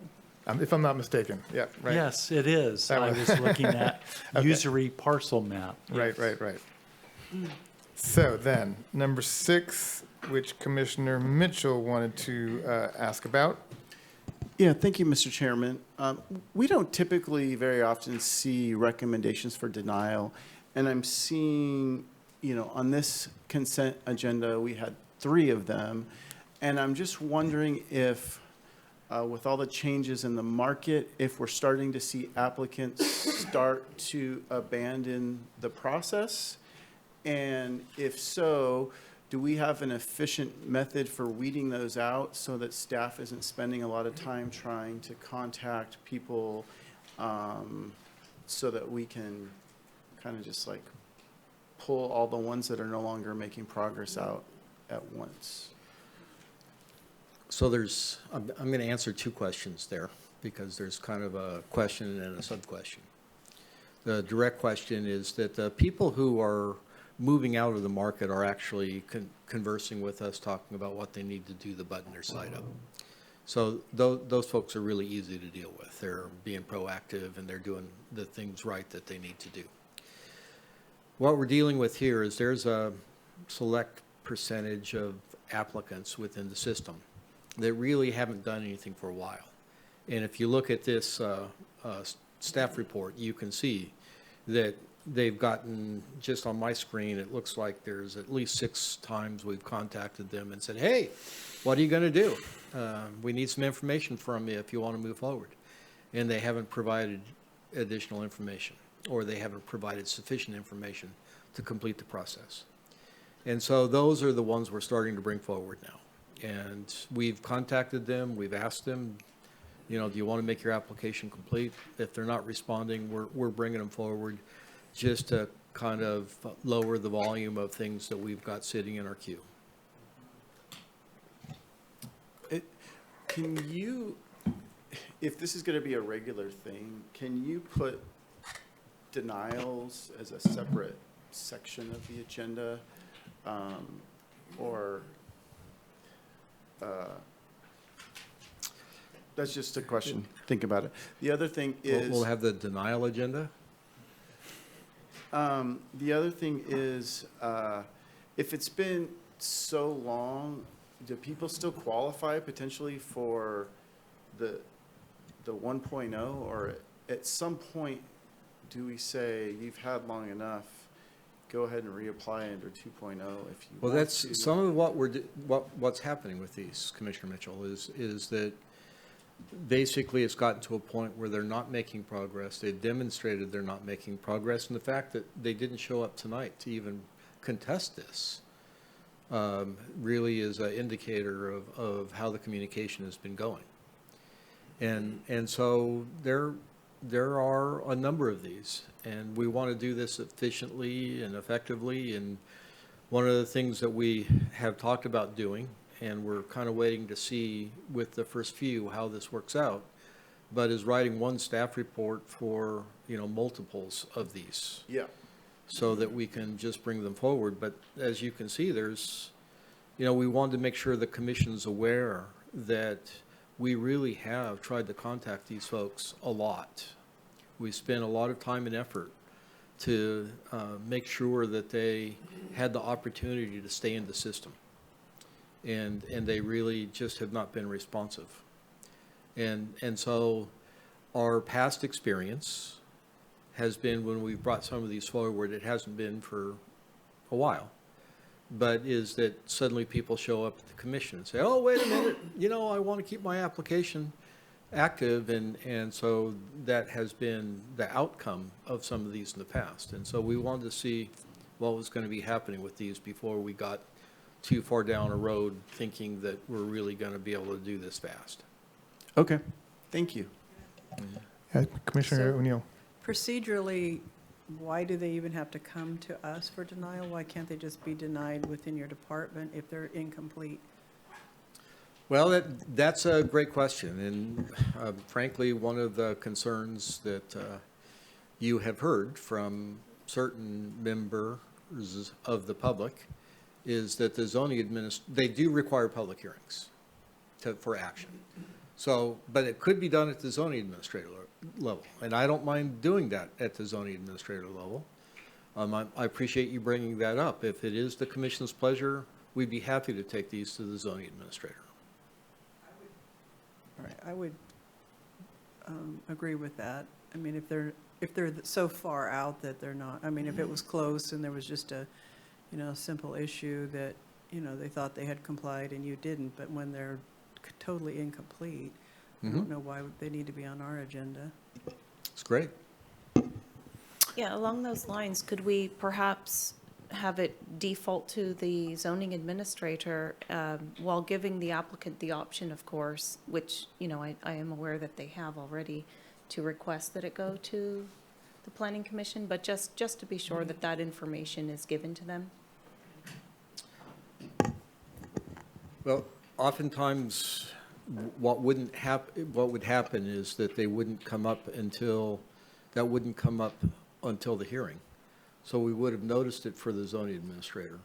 S2: if I'm not mistaken, yeah, right.
S9: yes, it is.
S2: That
S9: I
S2: one.
S9: was looking at
S2: Okay.
S9: usury parcel map.
S2: Right, right, right. So then, number 6, which Commissioner Mitchell wanted to ask about.
S4: Yeah, thank you, Mr. Chairman. We don't typically very often see recommendations for denial, and I'm seeing, on this consent agenda, we had 3 of them, and I'm just wondering if, with all the changes in the market, if we're starting to see applicants start to abandon the process, and if so, do we have an efficient method for weeding those out so that staff isn't spending a lot of time trying to contact people so that we can kind of just like pull all the ones that are no longer making progress out at once?
S5: So I'm going to answer 2 questions there, because there's kind of a question and a sub-question. The direct question is that the people who are moving out of the market are actually conversing with us, talking about what they need to do to button their site up. So those folks are really easy to deal with. They're being proactive and they're doing the things right that they need to do. What we're dealing with here is there's a select percentage of applicants within the system that really haven't done anything for a while. And if you look at this staff report, you can see that they've gotten, just on my screen, it looks like there's at least 6 times we've contacted them and said, hey, what are you going to do? We need some information from you if you want to move forward. And they haven't provided additional information, or they haven't provided sufficient information to complete the process. And so those are the ones we're starting to bring forward now. And we've contacted them, we've asked them, do you want to make your application complete? If they're not responding, we're bringing them forward just to kind of lower the volume of things that we've got sitting in our queue.
S4: Can you, if this is going to be a regular thing, can you put denials as a separate section of the agenda? That's just a question. Think about it. The other thing is.
S5: We'll have the denial agenda.
S4: The other thing is, if it's been so long, do people still qualify potentially for the 1.0? Or at some point, do we say, you've had long enough, go ahead and reapply under 2.0 if you want to?
S5: Well, that's some of what what's happening with these, Commissioner Mitchell, is that basically it's gotten to a point where they're not making progress. They've demonstrated they're not making progress, and the fact that they didn't show up tonight to even contest this really is an indicator of how the communication has been going. And so there are a number of these, and we want to do this efficiently and effectively. And one of the things that we have talked about doing, and we're kind of waiting to see with the first few how this works out, but is writing one staff report for, multiples of these.
S4: Yeah.
S5: So that we can just bring them forward. But as you can see, there's, we wanted to make sure the commission's aware that we really have tried to contact these folks a lot. We spent a lot of time and effort to make sure that they had the opportunity to stay in the system. And they really just have not been responsive. And so our past experience has been when we've brought some of these forward, it hasn't been for a while, but is that suddenly people show up at the commission and say, oh, wait a minute, I want to keep my application active. And so that has been the outcome of some of these in the past. And so we wanted to see what was going to be happening with these before we got too far down a road thinking that we're really going to be able to do this fast.
S4: Okay, thank you.
S2: Commissioner O'Neill.
S16: Procedurally, why do they even have to come to us for denial? Why can't they just be denied within your department if they're incomplete?
S5: Well, that's a great question. And frankly, one of the concerns that you have heard from certain members of the public is that the zoning they do require public hearings for action. So, but it could be done at the zoning administrator level, and I don't mind doing that at the zoning administrator level. I appreciate you bringing that up. If it is the commission's pleasure, we'd be happy to take these to the zoning administrator.
S16: All right, I would agree with that. I mean, if they're so far out that they're not, I mean, if it was close and there was just a, simple issue that, they thought they had complied and you didn't, but when they're totally incomplete, I don't know why they need to be on our agenda.
S5: It's great.
S6: Yeah, along those lines, could we perhaps have it default to the zoning administrator while giving the applicant the option, of course, which, I am aware that they have already, to request that it go to the planning commission, but just to be sure that that information is given to them?
S5: Well, oftentimes, what would happen is that they wouldn't come up until the hearing. So we would have noticed it for the zoning administrator.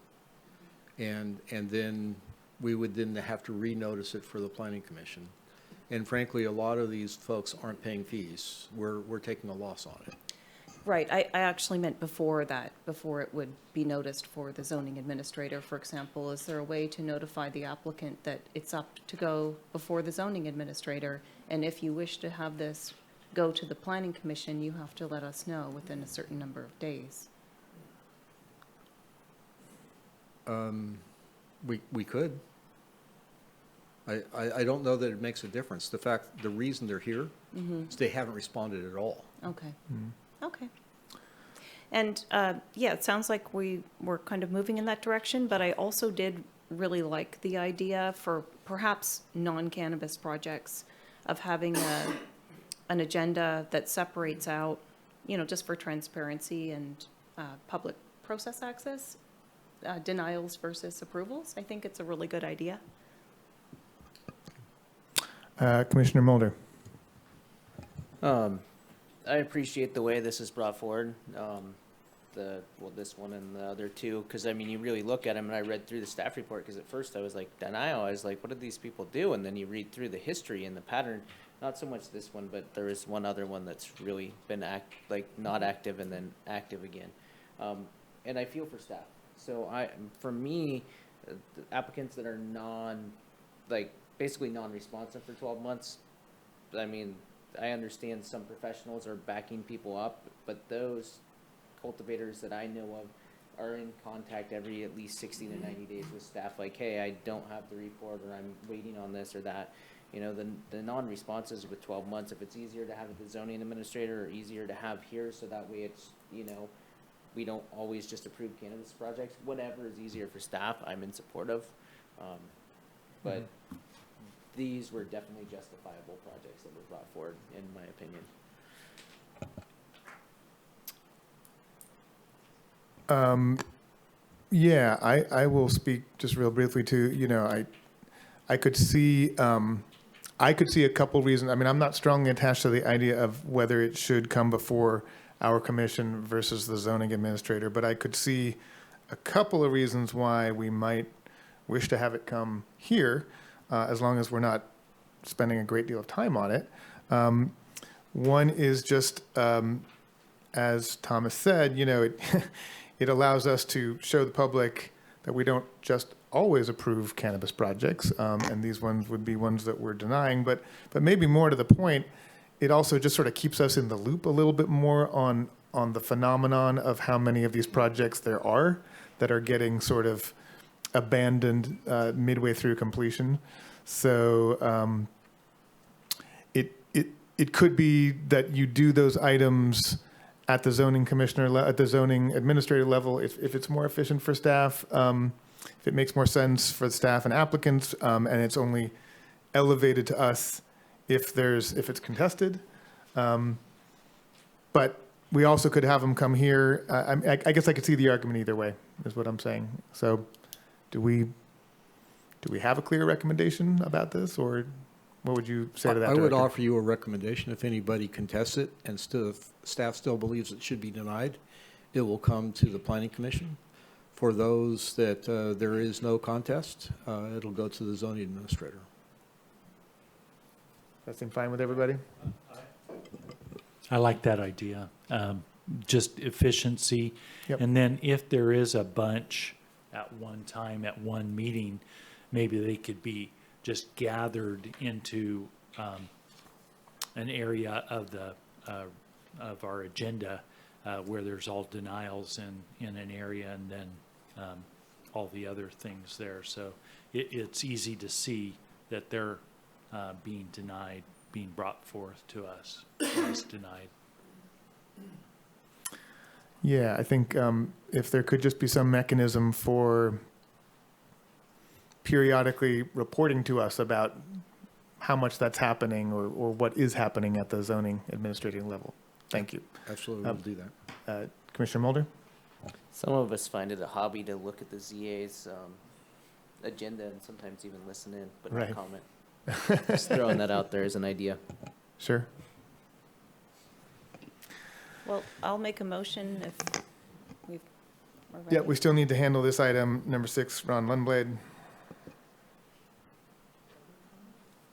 S5: And then we would then have to renotice it for the planning commission. And frankly, a lot of these folks aren't paying fees. We're taking a loss on it.
S6: Right, I actually meant before that, before it would be noticed for the zoning administrator, for example. Is there a way to notify the applicant that it's up to go before the zoning administrator? And if you wish to have this go to the planning commission, you have to let us know within a certain number of days.
S5: We could. I don't know that it makes a difference. The reason they're here is they haven't responded at all.
S6: Okay. Okay. And, yeah, it sounds like we're kind of moving in that direction, but I also did really like the idea for perhaps non-cannabis projects of having an agenda that separates out, just for transparency and public process access, denials versus approvals. I think it's a really good idea.
S2: Commissioner Mulder.
S3: I appreciate the way this is brought forward. this one and the other two, because I mean, you really look at them, and I read through the staff report, because at first I was like, denial, I was like, what did these people do? And then you read through the history and the pattern, not so much this one, but there is one other one that's really been not active and then active again. And I feel for staff. So for me, the applicants that are basically non-responsive for 12 months, I mean, I understand some professionals are backing people up, but those cultivators that I know of are in contact every at least 60 to 90 days with staff, like, hey, I don't have the report, or I'm waiting on this or that. You know, the non-responses with 12 months, if it's easier to have at the zoning administrator or easier to have here, so that way it's, you know, we don't always just approve cannabis projects, whatever is easier for staff, I'm in support of. But these were definitely justifiable projects that were brought forward, in my opinion.
S2: Yeah, I will speak just real briefly to, you know, I could see a couple reasons. I mean, I'm not strongly attached to the idea of whether it should come before our commission versus the zoning administrator, but I could see a couple of reasons why we might wish to have it come here, as long as we're not spending a great deal of time on it. One is just, as Thomas said, you know, it allows us to show the public that we don't just always approve cannabis projects, and these ones would be ones that we're denying. But maybe more to the point, it also just sort of keeps us in the loop a little bit more on the phenomenon of how many of these projects there are that are getting sort of abandoned midway through completion. So it could be that you do those items at the zoning commissioner, at the zoning administrator level, if it's more efficient for staff, if it makes more sense for the staff and applicants, and it's only elevated to us if it's contested. But we also could have them come here. I guess I could see the argument either way, is what I'm saying. So do we have a clear recommendation about this, or what would you say to that,
S5: I would
S2: Director?
S5: offer you a recommendation. If anybody contests it and staff still believes it should be denied, it will come to the Planning Commission. For those that there is no contest, it'll go to the zoning administrator.
S2: That seem fine with everybody?
S9: I like that idea. Just efficiency.
S2: Yep.
S9: And then if there is a bunch at one time, at one meeting, maybe they could be just gathered into an area of of our agenda where there's all denials in an area, and then all the other things there. So it's easy to see that they're being denied, being brought forth to us as denied.
S2: Yeah, I think if there could just be some mechanism for periodically reporting to us about how much that's happening, or what is happening at the zoning administrating level. Thank you.
S5: Absolutely, we'll do that.
S2: Commissioner Mulder?
S3: Some of us find it a hobby to look at the ZA's agenda and sometimes even listen in, but not
S2: Right.
S3: comment. Just throwing that out there as an idea.
S2: Sure.
S6: Well, I'll make a motion if we're
S2: Yeah,
S6: ready.
S2: we still need to handle this item, number 6, Ron Lundblade.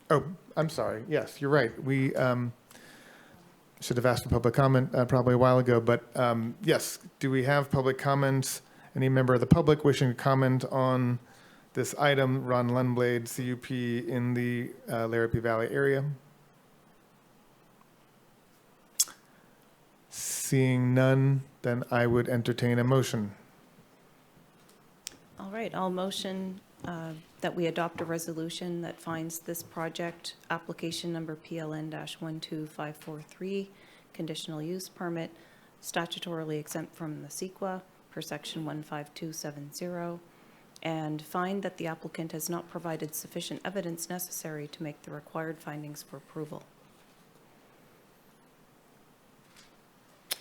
S2: Oh, I'm sorry. Yes, you're right. We should have asked for public comment probably a while ago, but yes, do we have public comments? Any member of the public wishing to comment on this item, Ron Lundblade, CUP in the Laramie Valley area? Seeing none, then I would entertain a motion.
S6: All right, I'll motion that we adopt a resolution that finds this project, application number PLN-12543, conditional use permit, statutorily exempt from the CEQA per section 15270, and find that the applicant has not provided sufficient evidence necessary to make the required findings for approval.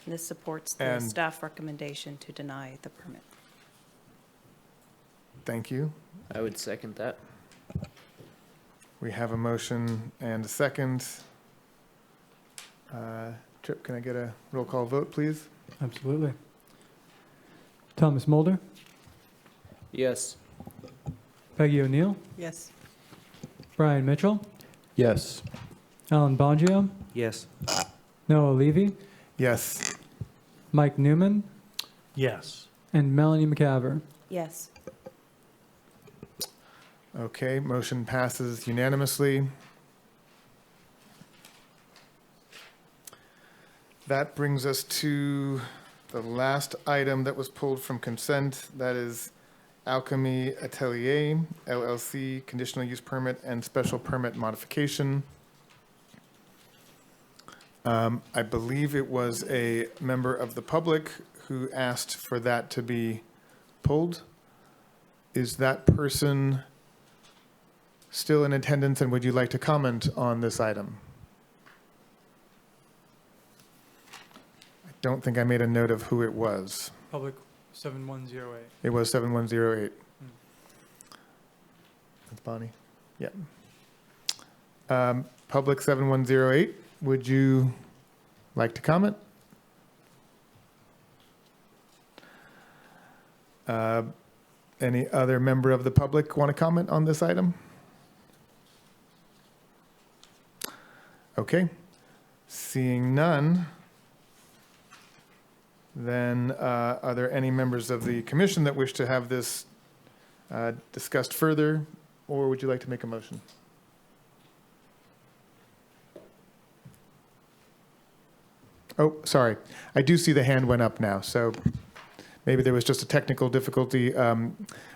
S6: This supports the
S2: And-
S6: staff recommendation to deny the permit.
S2: Thank you.
S3: I would second that.
S2: We have a motion and a second. Tripp, can I get a roll call vote, please?
S12: Absolutely. Thomas Mulder,
S3: Yes.
S12: Peggy O'Neill,
S16: Yes.
S12: Brian Mitchell,
S5: Yes.
S12: Alan Bongio,
S9: Yes.
S12: Noah Levy,
S2: Yes.
S12: Mike Newman,
S9: Yes.
S12: and Melanie McCaver.
S6: Yes.
S2: Okay, motion passes unanimously. That brings us to the last item that was pulled from consent. That is Alchemy Atelier LLC, conditional use permit and special permit modification. I believe it was a member of the public who asked for that to be pulled. Is that person still in attendance, and would you like to comment on this item? I don't think I made a note of who it was.
S12: Public 7108.
S2: It was 7108. That's Bonnie? Yeah. Public 7108, would you like to comment? Any other member of the public want to comment on this item? Okay. Seeing none, then are there any members of the commission that wish to have this discussed further, or would you like to make a motion? Oh, sorry. I do see the hand went up now, so maybe there was just a technical difficulty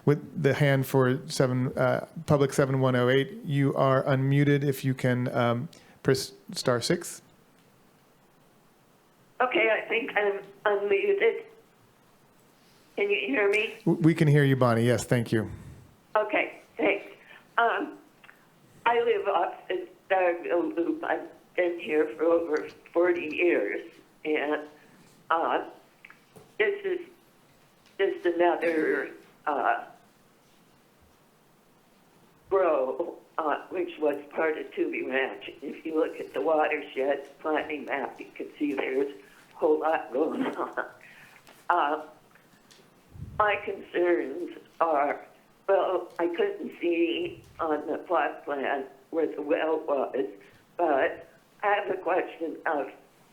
S2: with the hand for Public 7108. You are unmuted if you can press *6.
S17: Okay, I think I'm unmuted. Can you hear me?
S2: We can hear you, Bonnie. Yes, thank you.
S17: Okay, thanks. I live off the Starville Loop. I've been here for over 40 years, and this is just another grow, which was part of Tooby Ranch. If you look at the watershed planning map, you can see there's a whole lot going on. My concerns are, well, I couldn't see on the plot plan where the well was, but I have a question of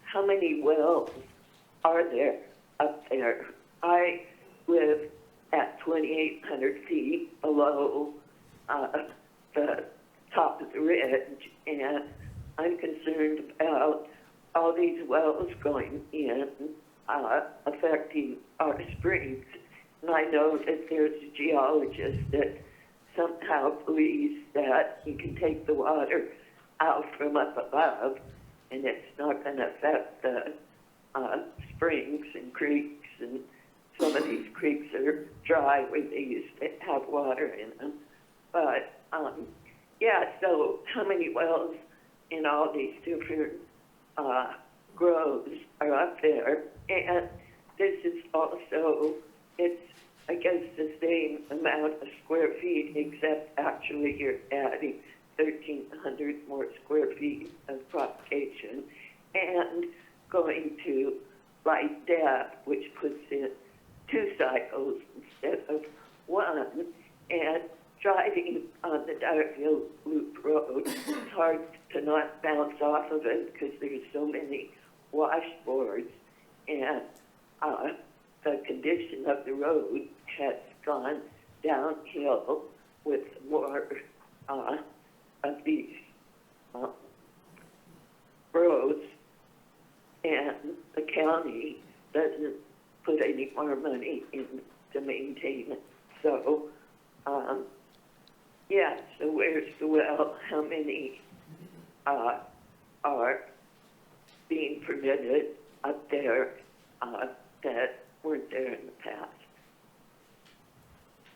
S17: how many wells are there up there? I live at 2,800 feet below the top of the ridge, and I'm concerned about all these wells going in, affecting our springs. And I know that there's a geologist that somehow believes that you can take the water out from up above, and it's not going to affect the springs and creeks, and some of these creeks are dry where they used to have water in them. But, yeah, so how many wells in all these different groves are up there? And this is also, it's, I guess, the same amount of square feet, except actually you're adding 1,300 more square feet of propagation and going to light depth, which puts in 2 cycles instead of 1. And driving on the Darkville Loop Road, it's hard to not bounce off of it because there's so many washboards, and the condition of the road has gone downhill with more of these roads, and the county doesn't put any more money in to maintain it. So, yeah, so where's the well? How many are being permitted up there that weren't there in the past?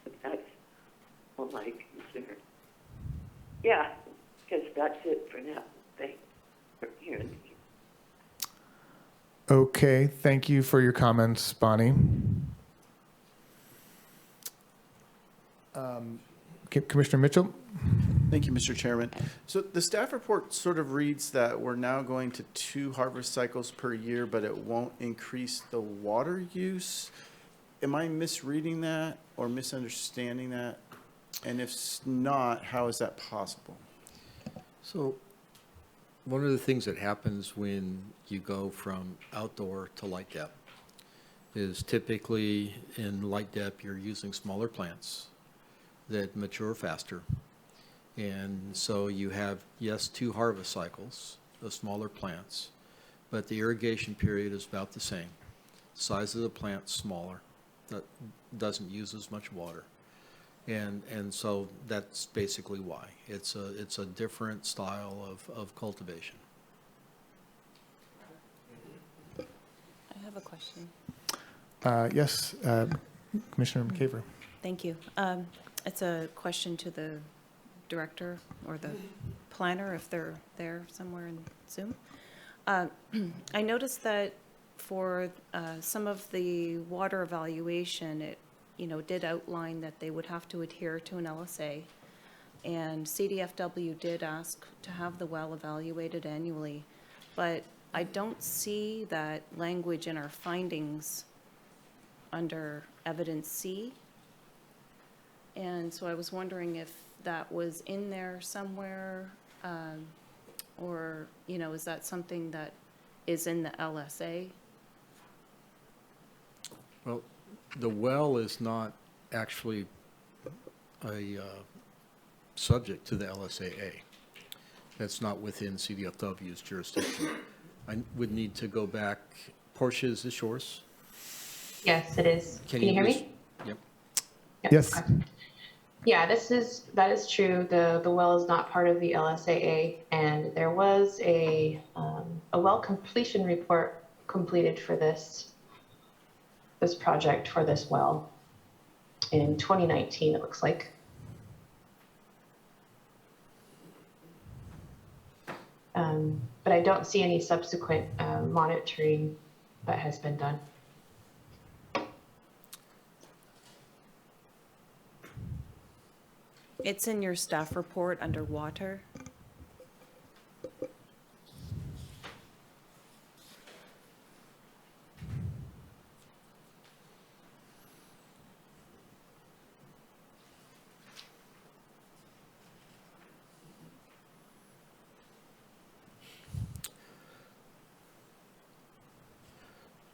S17: But that's all my concern. Yeah, guess that's it for now. Thanks for hearing me.
S2: Okay, thank you for your comments, Bonnie. Commissioner Mitchell?
S4: Thank you, Mr. Chairman. So the staff report sort of reads that we're now going to 2 harvest cycles per year, but it won't increase the water use. am I misreading that or misunderstanding that? And if not, how is that possible?
S5: So one of the things that happens when you go from outdoor to light depth is typically in light depth, you're using smaller plants that mature faster. And so you have, yes, 2 harvest cycles of smaller plants, but the irrigation period is about the same. Size of the plant smaller, that doesn't use as much water. And so that's basically why. It's a different style of cultivation.
S6: I have a question.
S2: Yes, Commissioner McCaver.
S6: Thank you. It's a question to the director or the planner, if they're there somewhere in Zoom. I noticed that for some of the water evaluation, it did outline that they would have to adhere to an LSA, and CDFW did ask to have the well evaluated annually, but I don't see that language in our findings under evidence C. And so I was wondering if that was in there somewhere, or, is that something that is in the LSA?
S5: Well, the well is not actually a subject to the LSAA. That's not within CDFW's jurisdiction. I would need to go back. Portia, is this yours?
S18: Yes, it is. Can you hear me?
S5: Yep.
S2: Yes.
S18: Okay. Yeah, that is true. The well is not part of the LSAA, and there was a well completion report completed for this project for this well in 2019. It looks like. But I don't see any subsequent monitoring that has been done.
S6: It's in your staff report under water.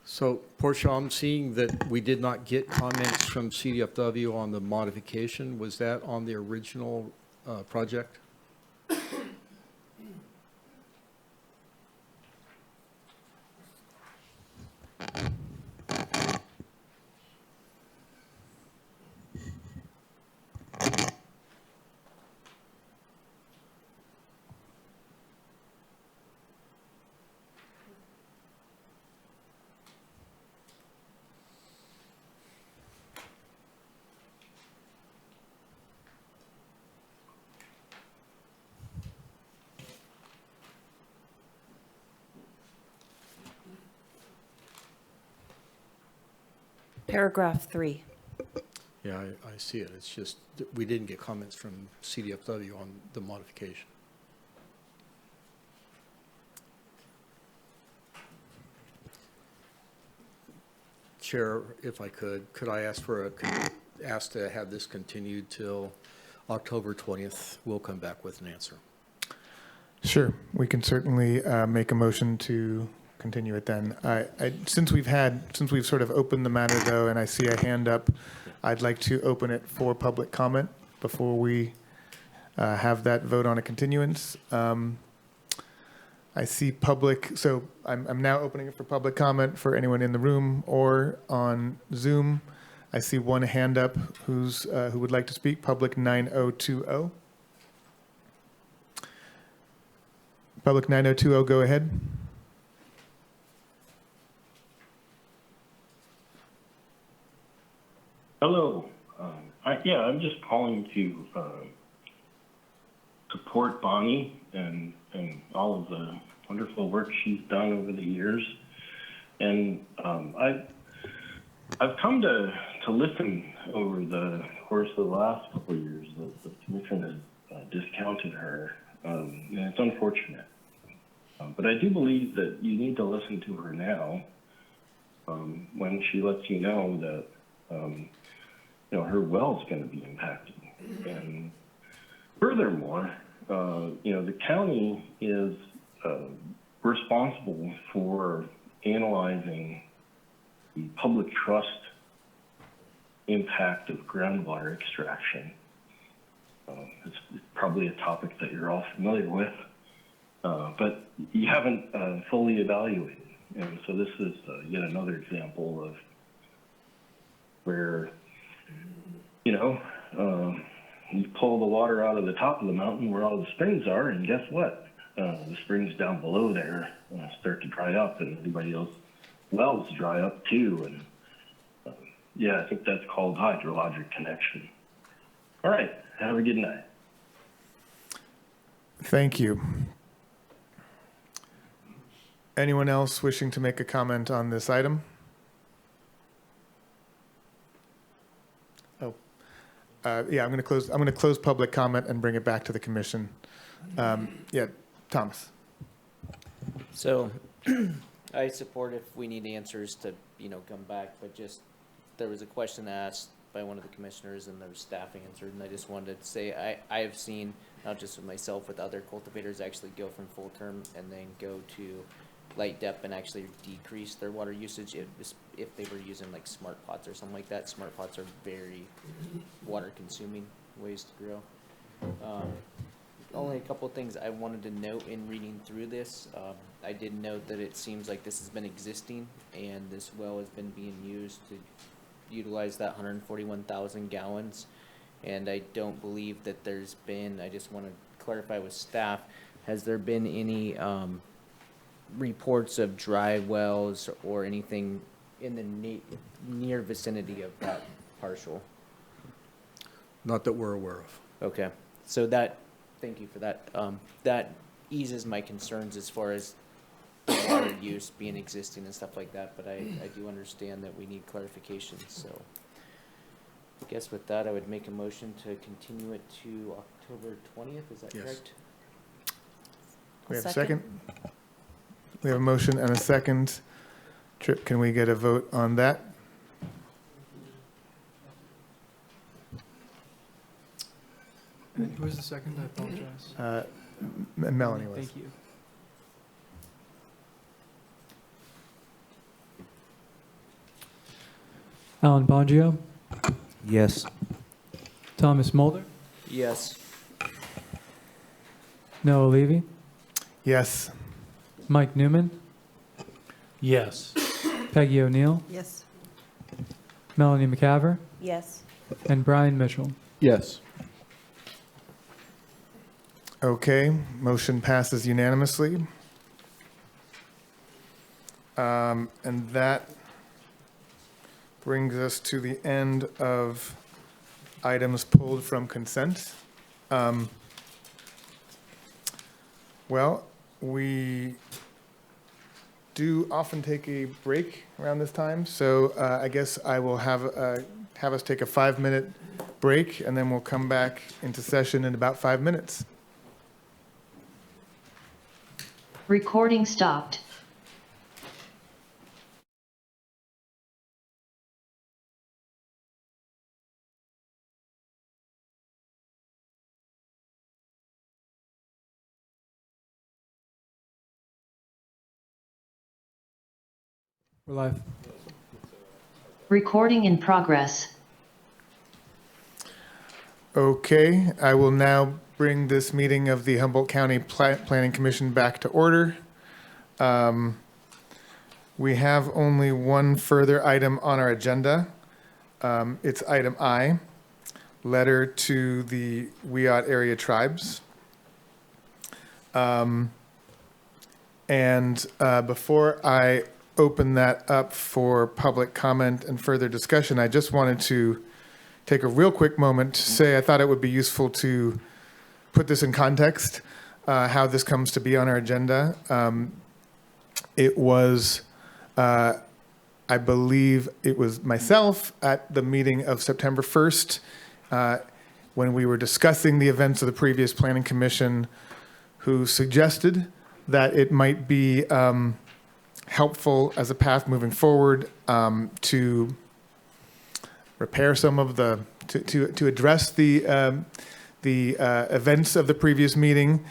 S5: So, Portia, I'm seeing that we did not get comments from CDFW on the modification. Was that on the original project?
S6: Paragraph 3.
S5: Yeah, I see it. It's just that we didn't get comments from CDFW on the modification. Chair, if I could I ask to have this continued till October 20th? We'll come back with an answer.
S2: Sure, we can certainly make a motion to continue it then. Since we've sort of opened the matter though, and I see a hand up, I'd like to open it for public comment before we have that vote on a continuance. I see public, so I'm now opening it for public comment for anyone in the room or on Zoom. I see one hand up who would like to speak, public 9020. Public 9020, go ahead.
S8: Hello. I'm just calling to support Bonnie and all of the wonderful work she's done over the years. And I've come to listen over the course of the last couple of years that the commission has discounted her, and it's unfortunate. But I do believe that you need to listen to her now when she lets you know that her well's going to be impacted. And furthermore, the county is responsible for analyzing the public trust impact of groundwater extraction. It's probably a topic that you're all familiar with, but you haven't fully evaluated. And so this is yet another example of where, you pull the water out of the top of the mountain where all the springs are, and guess what? The springs down below there start to dry up, and everybody else wells dry up too. And I think that's called hydrologic connection. All right, have a good night.
S2: Thank you. Anyone else wishing to make a comment on this item? Oh, I'm going to close public comment and bring it back to the commission. Thomas.
S3: So I support if we need answers to, come back, but just, there was a question asked by one of the commissioners and there was staff answered, and I just wanted to say, I have seen, not just with myself, with other cultivators actually go from full term and then go to light depth and actually decrease their water usage if they were using like smart pots or something like that. Smart pots are very water consuming ways to grow. Only a couple of things I wanted to note in reading through this. I did note that it seems like this has been existing and this well has been being used to utilize that 141,000 gallons. And I don't believe that there's been, I just want to clarify with staff, has there been any reports of dry wells or anything in the near vicinity of that partial?
S5: Not that we're aware of.
S3: Okay, so that, thank you for that. That eases my concerns as far as water use being existing and stuff like that, but I do understand that we need clarification, so. I guess with that, I would make a motion to continue it to October 20th, is that
S2: Yes.
S3: correct?
S2: We have a second? We have a motion and a second. Tripp, can we get a vote on that?
S12: And who was the second? I apologize.
S2: Melanie was.
S12: Thank you. Alan Bongio,
S15: Yes.
S12: Thomas Mulder,
S3: Yes.
S12: Noah Levy,
S2: Yes.
S12: Mike Newman,
S9: Yes.
S12: Peggy O'Neill,
S16: Yes.
S12: Melanie McCaver,
S6: Yes.
S12: and Brian Mitchell.
S4: Yes.
S2: Okay, motion passes unanimously. And that brings us to the end of items pulled from consent. Well, we do often take a break around this time, so I guess I will have us take a 5-minute break, and then we'll come back into session in about 5 minutes.
S19: Recording stopped.
S12: We're live.
S19: Recording in progress.
S2: Okay, I will now bring this meeting of the Humboldt County Planning Commission back to order. We have only one further item on our agenda. It's item I, letter to the Wiat area tribes. Before I open that up for public comment and further discussion, I just wanted to take a real quick moment to say I thought it would be useful to put this in context, how this comes to be on our agenda. It was, I believe it was myself at the meeting of September 1st, when we were discussing the events of the previous Planning Commission, who suggested that it might be helpful as a path moving forward to repair some of to address the events of the previous meeting,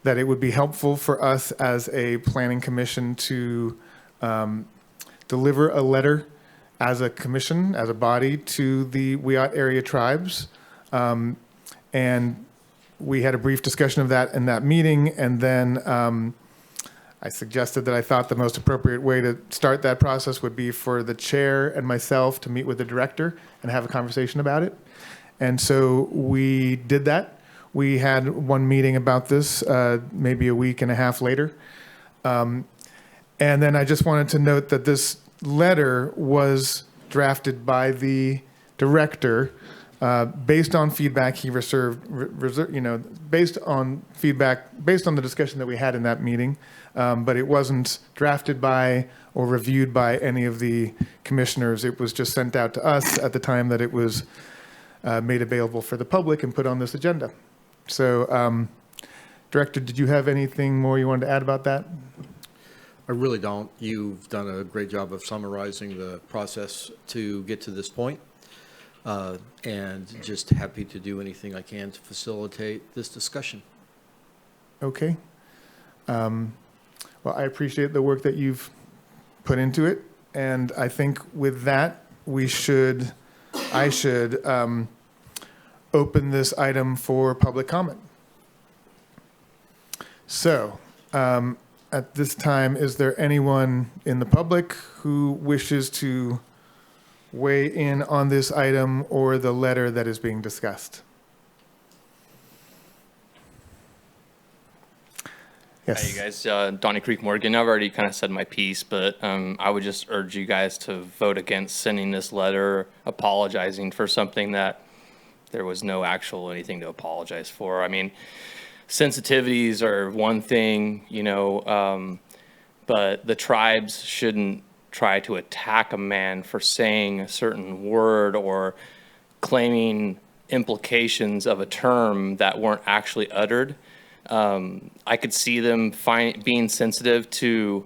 S2: that it would be helpful for us as a planning commission to deliver a letter as a commission, as a body, to the Wiyot area tribes. And we had a brief discussion of that in that meeting, and then I suggested that I thought the most appropriate way to start that process would be for the chair and myself to meet with the director and have a conversation about it. And so we did that. We had one meeting about this maybe a week and a half later. And then I just wanted to note that this letter was drafted by the director based on feedback he based on feedback, based on the discussion that we had in that meeting. But it wasn't drafted by or reviewed by any of the commissioners. It was just sent out to us at the time that it was made available for the public and put on this agenda. So, Director, did you have anything more you wanted to add about that?
S5: I really don't. You've done a great job of summarizing the process to get to this point. And just happy to do anything I can to facilitate this discussion.
S2: Okay. Well, I appreciate the work that you've put into it. And I think with that, I should open this item for public comment. So, at this time, is there anyone in the public who wishes to weigh in on this item or the letter that is being discussed? Yes.
S7: Hi, you guys. Donnie Creek Morgan. I've already kind of said my piece, but I would just urge you guys to vote against sending this letter apologizing for something that there was no actual anything to apologize for. I mean, sensitivities are one thing, but the tribes shouldn't try to attack a man for saying a certain word or claiming implications of a term that weren't actually uttered. I could see them being sensitive to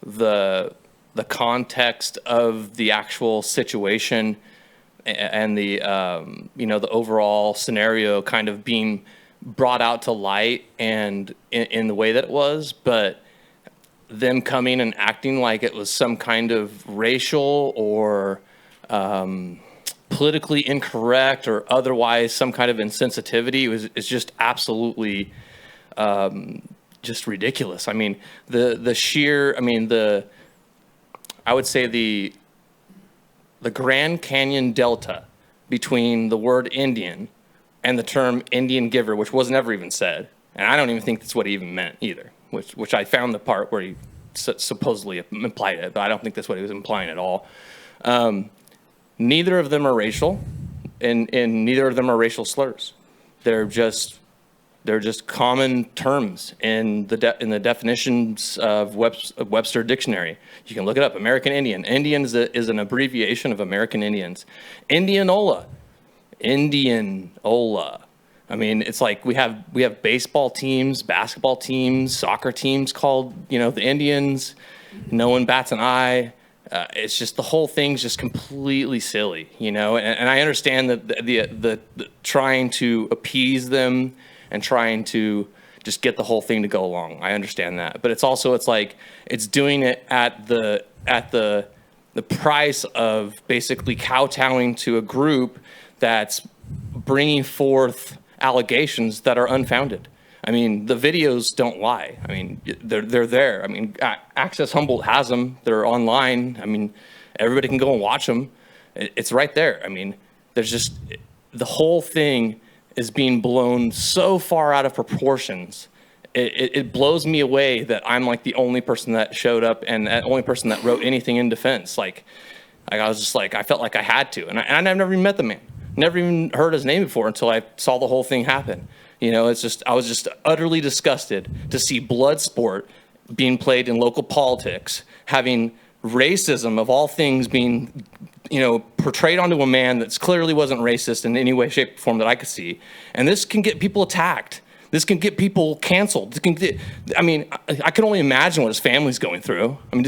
S7: the context of the actual situation and the the overall scenario kind of being brought out to light and in the way that it was, but them coming and acting like it was some kind of racial or politically incorrect or otherwise some kind of insensitivity is just absolutely just ridiculous. I mean, I would say the Grand Canyon Delta between the word Indian and the term Indian giver, which wasn't ever even said, and I don't even think that's what he even meant either, which I found the part where he supposedly implied it, but I don't think that's what he was implying at all. Neither of them are racial, and neither of them are racial slurs. They're just common terms in the definitions of Webster Dictionary. You can look it up. American Indian. Indian is an abbreviation of American Indians. Indianola. I mean, it's like we have baseball teams, basketball teams, soccer teams called the Indians. No one bats an eye. It's just the whole thing's just completely silly, and I understand that the trying to appease them and trying to just get the whole thing to go along. I understand that, but it's like it's doing it at the price of basically kowtowing to a group that's bringing forth allegations that are unfounded. I mean, the videos don't lie. I mean, they're there. I mean, Access Humboldt has them. They're online. I mean, everybody can go and watch them. It's right there. I mean, there's just the whole thing is being blown so far out of proportions. It blows me away that I'm like the only person that showed up and the only person that wrote anything in defense. Like I was just like, I felt like I had to, and I've never even met the man. Never even heard his name before until I saw the whole thing happen. I was just utterly disgusted to see blood sport being played in local politics, having racism of all things being, portrayed onto a man that's clearly wasn't racist in any way, shape, or form that I could see. And this can get people attacked. This can get people canceled. I can only imagine what his family's going through. I mean,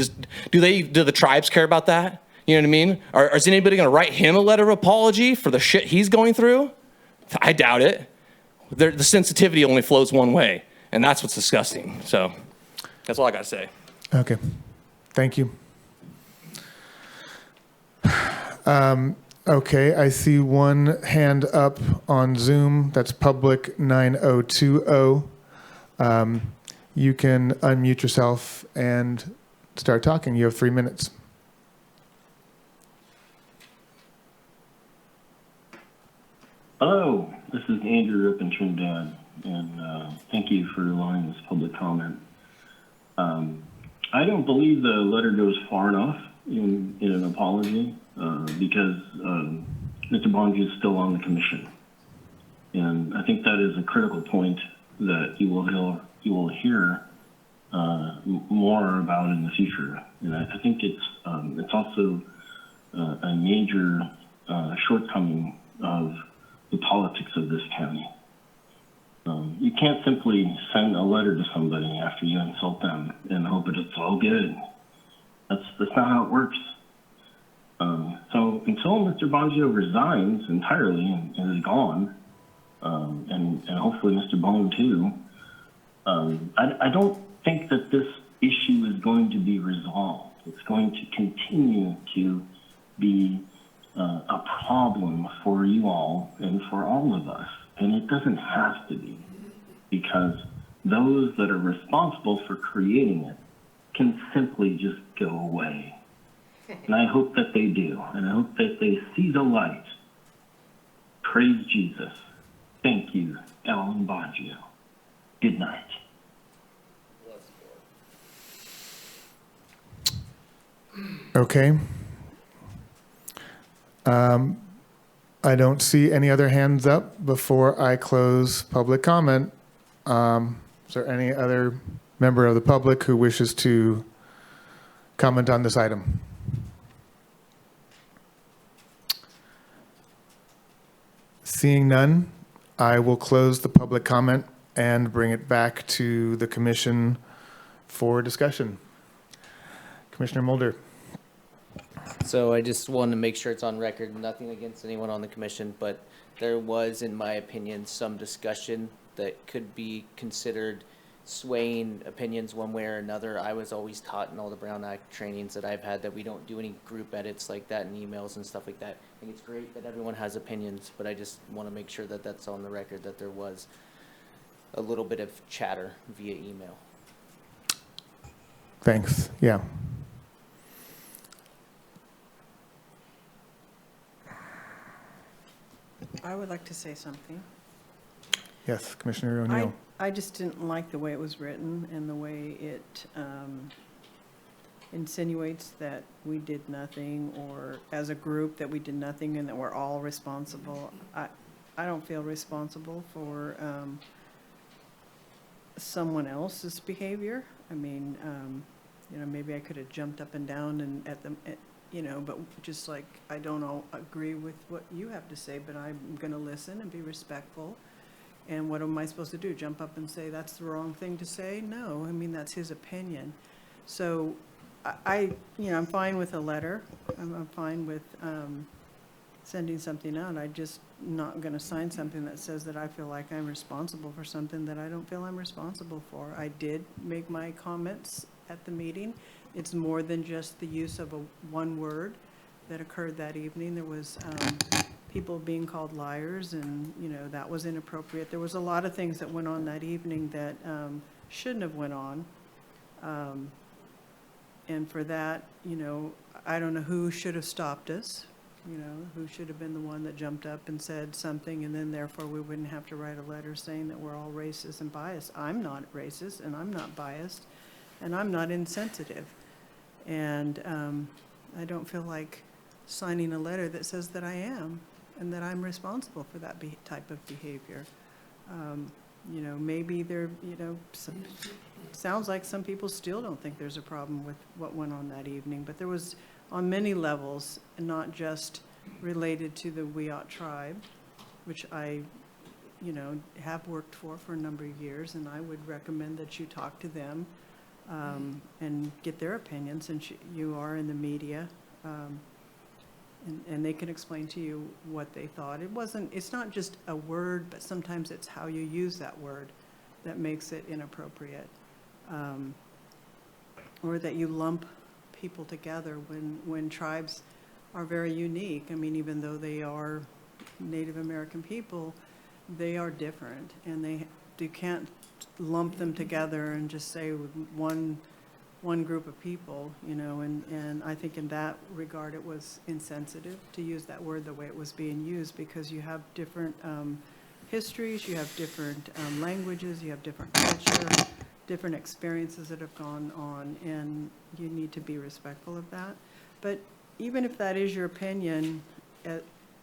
S7: do the tribes care about that? You know what I mean? Is anybody going to write him a letter of apology for the shit he's going through? I doubt it. The sensitivity only flows one way, and that's what's disgusting. So that's all I got to say.
S2: Okay. Thank you. Okay, I see one hand up on Zoom. That's public 9020. You can unmute yourself and start talking. You have 3 minutes.
S8: Hello, this is Andrew up in Trinidad, and thank you for allowing this public comment. I don't believe the letter goes far enough in an apology because Mr. Bonji is still on the commission. And I think that is a critical point that you will hear more about in the future. And I think it's also a major shortcoming of the politics of this county. You can't simply send a letter to somebody after you insult them and hope that it's all good. That's not how it works. So until Mr. Bongio resigns entirely and is gone, and hopefully Mr. Bone too, I don't think that this issue is going to be resolved. It's going to continue to be a problem for you all and for all of us. And it doesn't have to be, because those that are responsible for creating it can simply just go away. And I hope that they do, and I hope that they see the light. Praise Jesus. Thank you, Alan Baggio. Good night.
S2: Okay. I don't see any other hands up before I close public comment. Is there any other member of the public who wishes to comment on this item? Seeing none, I will close the public comment and bring it back to the commission for discussion. Commissioner Mulder.
S3: So I just want to make sure it's on record, nothing against anyone on the commission, but there was, in my opinion, some discussion that could be considered swaying opinions one way or another. I was always taught in all the Brown Act trainings that I've had that we don't do any group edits like that in emails and stuff like that. I think it's great that everyone has opinions, but I just want to make sure that that's on the record, that there was a little bit of chatter via email.
S2: Thanks. Yeah.
S16: I would like to say something.
S2: Yes, Commissioner O'Neill.
S16: I just didn't like the way it was written and the way it insinuates that we did nothing, or as a group that we did nothing and that we're all responsible. I don't feel responsible for someone else's behavior. I mean, maybe I could have jumped up and down and but just like, I don't all agree with what you have to say, but I'm going to listen and be respectful. And what am I supposed to do? Jump up and say that's the wrong thing to say? No, I mean, that's his opinion. So I'm fine with a letter. I'm fine with sending something out. I'm just not going to sign something that says that I feel like I'm responsible for something that I don't feel I'm responsible for. I did make my comments at the meeting. It's more than just the use of one word that occurred that evening. There was people being called liars, and that was inappropriate. There was a lot of things that went on that evening that shouldn't have went on, and for that, I don't know who should have stopped us. Who should have been the one that jumped up and said something, and then therefore we wouldn't have to write a letter saying that we're all racist and biased. I'm not racist, and I'm not biased, and I'm not insensitive. And I don't feel like signing a letter that says that I am, and that I'm responsible for that type of behavior. Maybe there, sounds like some people still don't think there's a problem with what went on that evening, but there was on many levels, and not just related to the Wiyot tribe, which I, have worked for a number of years, and I would recommend that you talk to them and get their opinion, since you are in the media. And they can explain to you what they thought. It's not just a word, but sometimes it's how you use that word that makes it inappropriate. Or that you lump people together when tribes are very unique. I mean, even though they are Native American people, they are different, and you can't lump them together and just say one group of people, you know, and I think in that regard it was insensitive to use that word the way it was being used, because you have different histories, you have different languages, you have different culture, different experiences that have gone on, and you need to be respectful of that. But even if that is your opinion,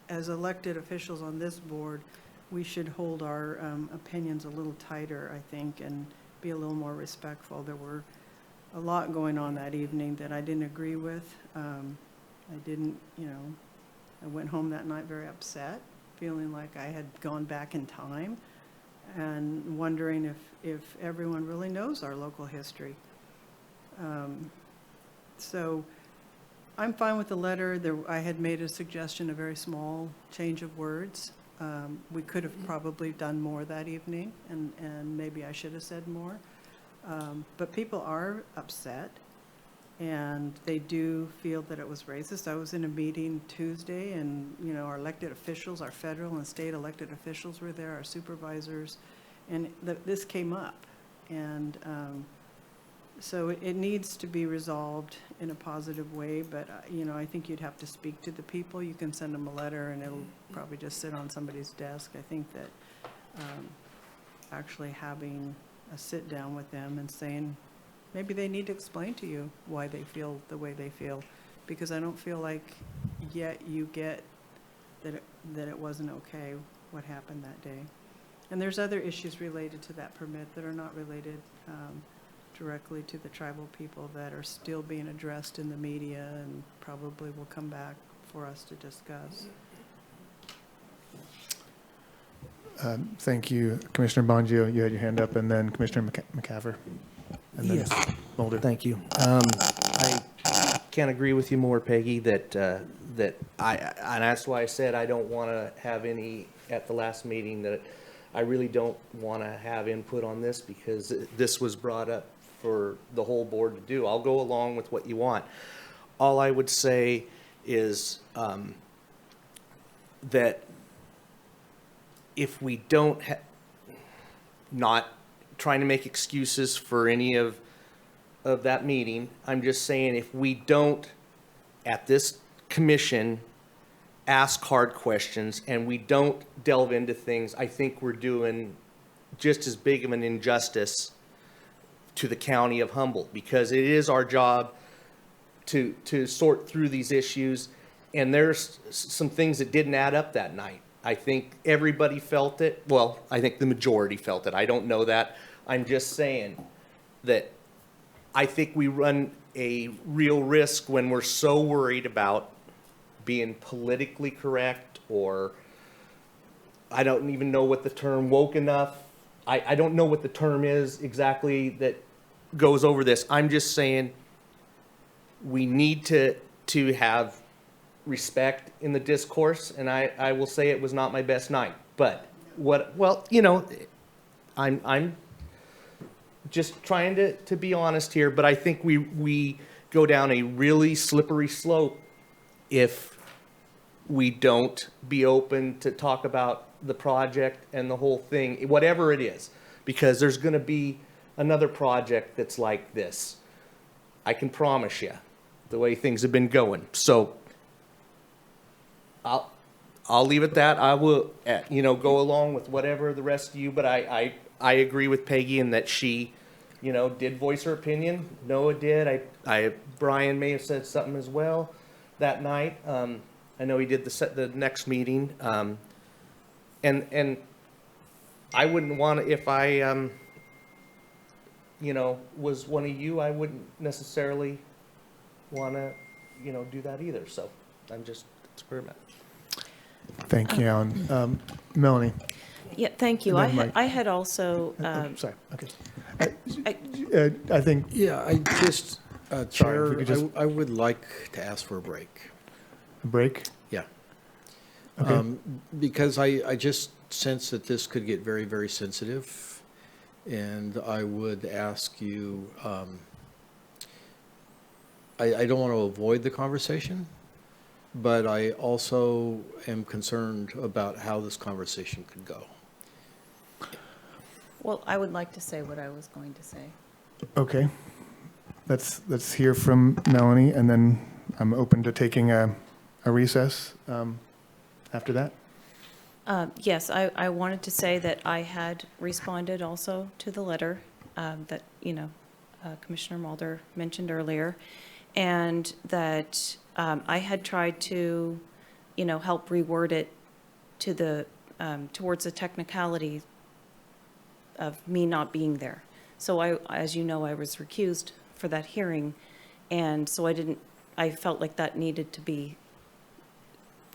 S16: as elected officials on this board, we should hold our opinions a little tighter, I think, and be a little more respectful. There were a lot going on that evening that I didn't agree with. I didn't, you know, I went home that night very upset, feeling like I had gone back in time and wondering if everyone really knows our local history. So I'm fine with the letter. I had made a suggestion, a very small change of words. We could have probably done more that evening, and maybe I should have said more. But people are upset, and they do feel that it was racist. I was in a meeting Tuesday, and you know, our elected officials, our federal and state elected officials were there, our supervisors, and this came up. And so it needs to be resolved in a positive way, but you know, I think you'd have to speak to the people. You can send them a letter, and it'll probably just sit on somebody's desk. I think that actually having a sit down with them and saying, maybe they need to explain to you why they feel the way they feel, because I don't feel like yet you get that it wasn't okay what happened that day. And there's other issues related to that permit that are not related directly to the tribal people that are still being addressed in the media and probably will come back for us to discuss.
S2: Thank you, Commissioner Bongio. You had your hand up, and then Commissioner McCaver. And then
S20: Yes,
S2: Mulder.
S20: thank you. I can't agree with you more, Peggy, and that's why I said I don't want to have any, at the last meeting, that I really don't want to have input on this, because this was brought up for the whole board to do. I'll go along with what you want. All I would say is that if we don't not trying to make excuses for any of that meeting, I'm just saying, if we don't at this commission ask hard questions and we don't delve into things, I think we're doing just as big of an injustice to the county of Humboldt, because it is our job to sort through these issues, and there's some things that didn't add up that night. I think everybody felt it. Well, I think the majority felt it. I don't know that. I'm just saying that I think we run a real risk when we're so worried about being politically correct, or I don't even know what the term woke enough. I don't know what the term is exactly that goes over this. I'm just saying we need to have respect in the discourse, and I will say it was not my best night. But well, you know, I'm just trying to be honest here, but I think we go down a really slippery slope if we don't be open to talk about the project and the whole thing, whatever it is, because there's going to be another project that's like this. I can promise you, the way things have been going. So I'll leave it at that. I will, go along with whatever the rest of you, but I agree with Peggy in that she, did voice her opinion. Noah did. Brian may have said something as well that night. I know he did the next meeting. And I wouldn't want to, if I, was one of you, I wouldn't necessarily want to, do that either. So that's where I'm at.
S2: Thank you, Alan. Melanie.
S6: Yeah, thank you. I had also.
S2: Sorry. Okay.
S6: I
S2: think.
S5: Yeah, I just,
S2: Sorry, if
S5: Chair,
S2: we could just-
S5: I would like to ask for a break.
S2: break?
S5: Yeah.
S2: Okay.
S5: Because I just sense that this could get very, very sensitive, and I would ask you, I don't want to avoid the conversation, but I also am concerned about how this conversation could go.
S6: Well, I would like to say what I was going to say.
S2: Okay. Let's hear from Melanie, and then I'm open to taking a recess after that.
S6: Yes, I wanted to say that I had responded also to the letter that, Commissioner Mulder mentioned earlier, and that I had tried to, help reword it to the, towards the technicality of me not being there. So as you know, I was recused for that hearing, and so I felt like that needed to be,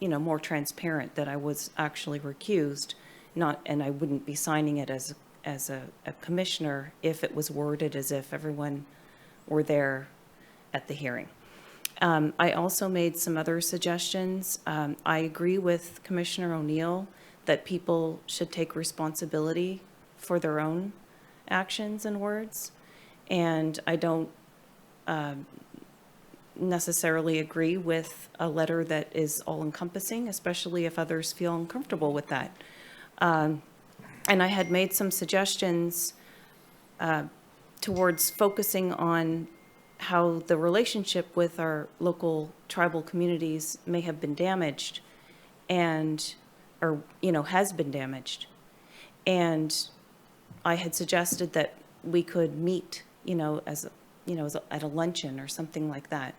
S6: more transparent, that I was actually recused, and I wouldn't be signing it as a commissioner if it was worded as if everyone were there at the hearing. I also made some other suggestions. I agree with Commissioner O'Neill that people should take responsibility for their own actions and words, and I don't necessarily agree with a letter that is all-encompassing, especially if others feel uncomfortable with that. And I had made some suggestions towards focusing on how the relationship with our local tribal communities may have been damaged has been damaged. And I had suggested that we could meet, at a luncheon or something like that.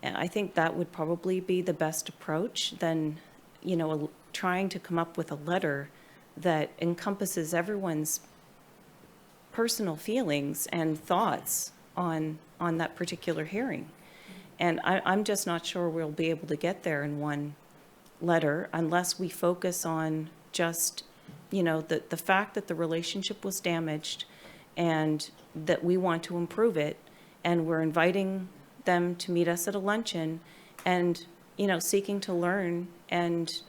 S6: And I think that would probably be the best approach than, trying to come up with a letter that encompasses everyone's personal feelings and thoughts on that particular hearing. And I'm just not sure we'll be able to get there in one letter unless we focus on just, the fact that the relationship was damaged and that we want to improve it. And we're inviting them to meet us at a luncheon and, seeking to learn and,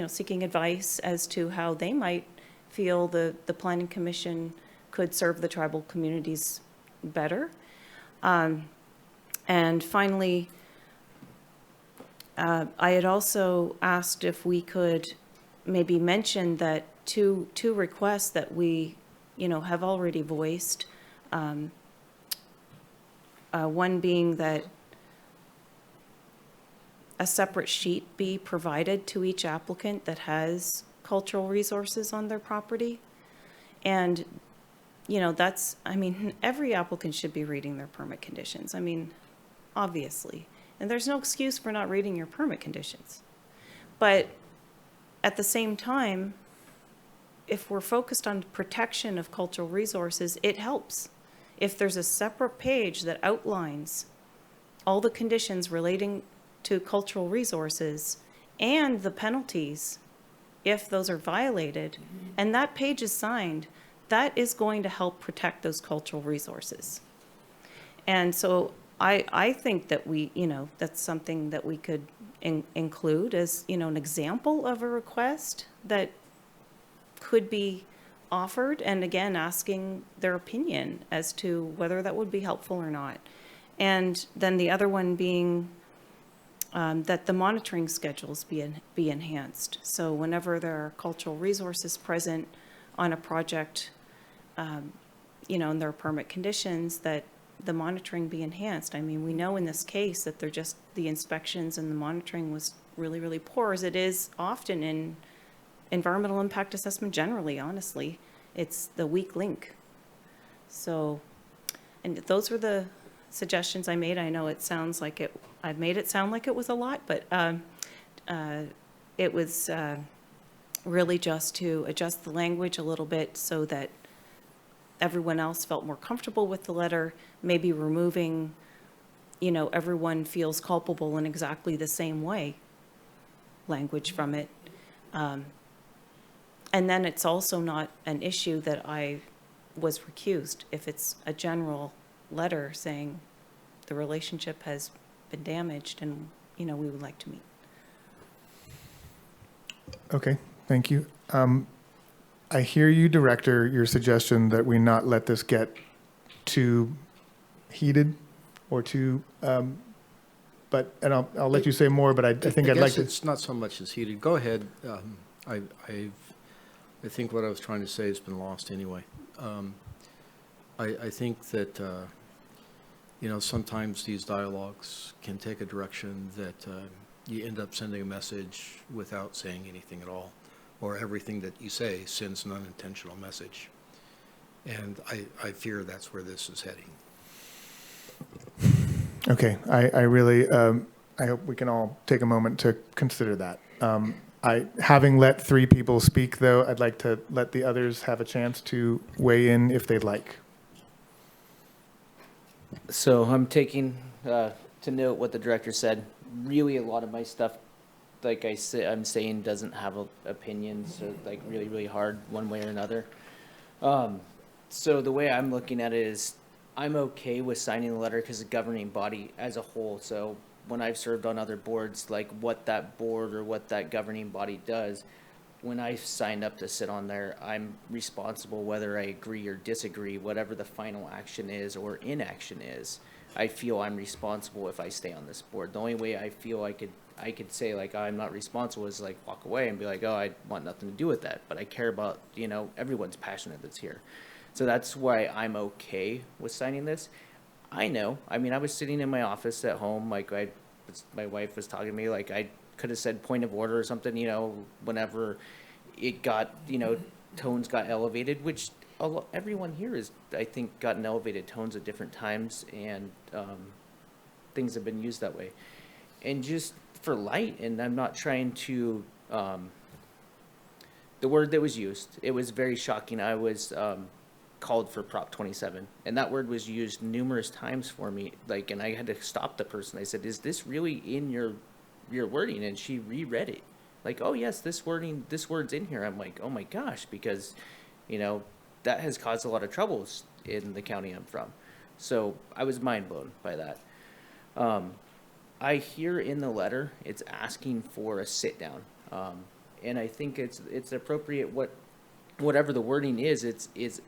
S6: seeking advice as to how they might feel the Planning Commission could serve the tribal communities better. And finally, I had also asked if we could maybe mention that two requests that we, have already voiced. One being that a separate sheet be provided to each applicant that has cultural resources on their property. And, every applicant should be reading their permit conditions. Obviously. And there's no excuse for not reading your permit conditions. But at the same time, if we're focused on protection of cultural resources, it helps. If there's a separate page that outlines all the conditions relating to cultural resources and the penalties if those are violated, and that page is signed, that is going to help protect those cultural resources. And so I think that that's something that we could include as, an example of a request that could be offered, and again, asking their opinion as to whether that would be helpful or not. And then the other one being that the monitoring schedules be enhanced. So whenever there are cultural resources present on a project, and there are permit conditions, that the monitoring be enhanced. We know in this case that the inspections and the monitoring was really, really poor, as it is often in environmental impact assessment generally, honestly. It's the weak link. So, and those were the suggestions I made. I know it sounds like I've made it sound like it was a lot, but it was really just to adjust the language a little bit so that everyone else felt more comfortable with the letter, maybe removing, everyone feels culpable in exactly the same way language from it. And then it's also not an issue that I was recused. If it's a general letter saying the relationship has been damaged and, we would like to meet.
S2: Okay, thank you. I hear you, Director, your suggestion that we not let this get too heated or too, but, and I'll let you say more, but I think I'd like
S5: guess
S2: to.
S5: it's not so much as heated. Go ahead. I think what I was trying to say has been lost anyway. I think that, sometimes these dialogues can take a direction that you end up sending a message without saying anything at all, or everything that you say sends an unintentional message. And I fear that's where this is heading.
S2: Okay, I really, I hope we can all take a moment to consider that. Having let 3 people speak, though, I'd like to let the others have a chance to weigh in if they'd like.
S3: So I'm taking to note what the director said. Really, a lot of my stuff, like I'm saying, doesn't have opinions, so like really hard one way or another. So the way I'm looking at it is, I'm okay with signing the letter because the governing body as a whole. So when I've served on other boards, like what that board or what that governing body does, when I signed up to sit on there, I'm responsible whether I agree or disagree, whatever the final action is or inaction is. I feel I'm responsible if I stay on this board. The only way I feel I could say like I'm not responsible is like walk away and be like, oh, I want nothing to do with that. But I care about, everyone's passionate that's here. So that's why I'm okay with signing this. I know, I was sitting in my office at home, like my wife was talking to me, like I could have said point of order or something, whenever it got, tones got elevated, which everyone here is, I think, gotten elevated tones at different times, and things have been used that way. And just for light, and I'm not trying to, the word that was used, it was very shocking. I was called for Prop 27, and that word was used numerous times for me, and I had to stop the person. I said, is this really in your wording? And she reread it, like, oh yes, this word's in here. I'm like, oh my gosh, because that has caused a lot of troubles in the county I'm from. So I was mind blown by that. I hear in the letter it's asking for a sit down, and I think it's appropriate. Whatever the wording is,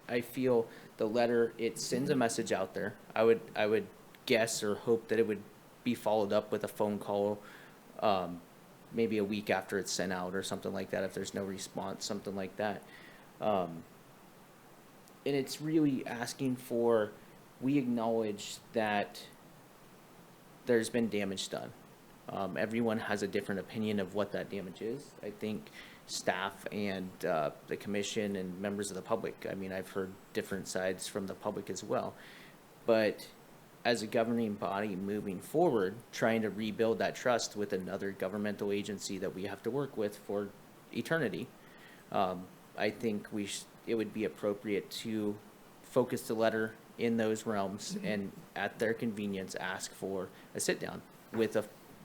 S3: I feel the letter, it sends a message out there. I would guess or hope that it would be followed up with a phone call, maybe a week after it's sent out or something like that, if there's no response, something like that. And it's really asking for, we acknowledge that there's been damage done. Everyone has a different opinion of what that damage is. I think staff and the commission and members of the public, I've heard different sides from the public as well. But as a governing body moving forward, trying to rebuild that trust with another governmental agency that we have to work with for eternity, I think it would be appropriate to focus the letter in those realms and at their convenience ask for a sit down with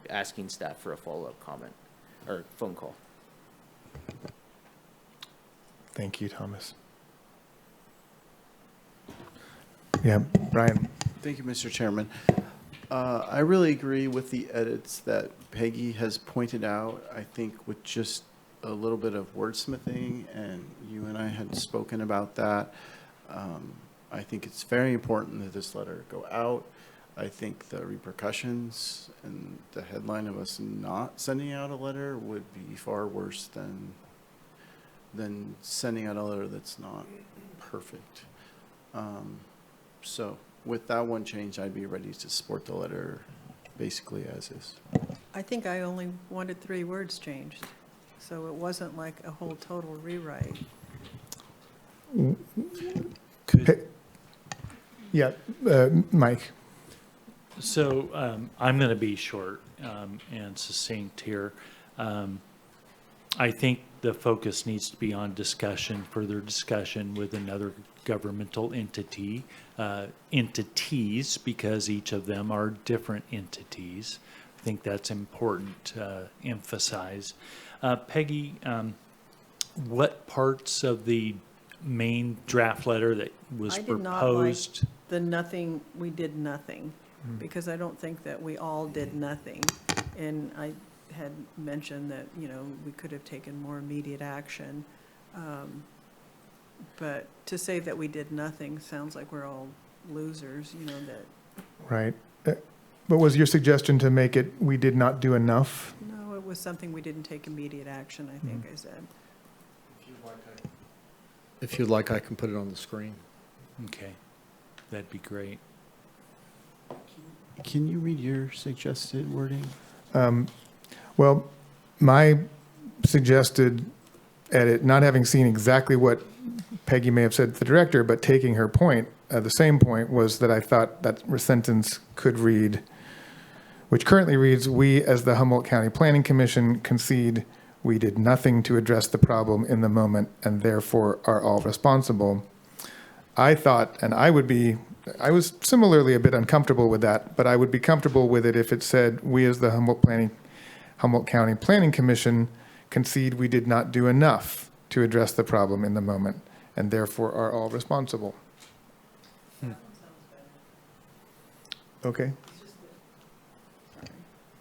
S3: asking staff for a follow-up comment or phone call.
S2: Thank you, Thomas. Yeah, Brian.
S4: Thank you, Mr. Chairman. I really agree with the edits that Peggy has pointed out. I think with just a little bit of wordsmithing, and you and I had spoken about that, I think it's very important that this letter go out. I think the repercussions and the headline of us not sending out a letter would be far worse than sending out a letter that's not perfect. So with that one change, I'd be ready to support the letter basically as is.
S16: I think I only wanted 3 words changed, so it wasn't like a whole total rewrite.
S2: Yeah, Mike.
S9: So I'm going to be short and succinct here. I think the focus needs to be on discussion, further discussion with another governmental entities, because each of them are different entities. I think that's important to emphasize. Peggy, what parts of the main draft letter that was
S16: I did not like
S9: proposed?
S16: the nothing, we did nothing, because I don't think that we all did nothing. And had mentioned that, you know, we could have taken more immediate action. But to say that we did nothing sounds like we're all losers, you know, that,
S2: Right. But was your suggestion to make it, we did not do enough?
S16: no, it was something we didn't take immediate action, I think I said.
S5: If you'd like, I can put it on the screen.
S9: Okay, that'd be great.
S4: Can you read your suggested wording?
S2: Well, my suggested edit, not having seen exactly what Peggy may have said to the director, but taking her point, the same point, was that I thought that sentence could read, which currently reads, "We, as the Humboldt County Planning Commission, concede we did nothing to address the problem in the moment and therefore are all responsible." I thought, and I was similarly a bit uncomfortable with that, but I would be comfortable with it if it said, "We, as the Humboldt County Planning Commission, concede we did not do enough to address the problem in the moment and therefore are all responsible." Okay.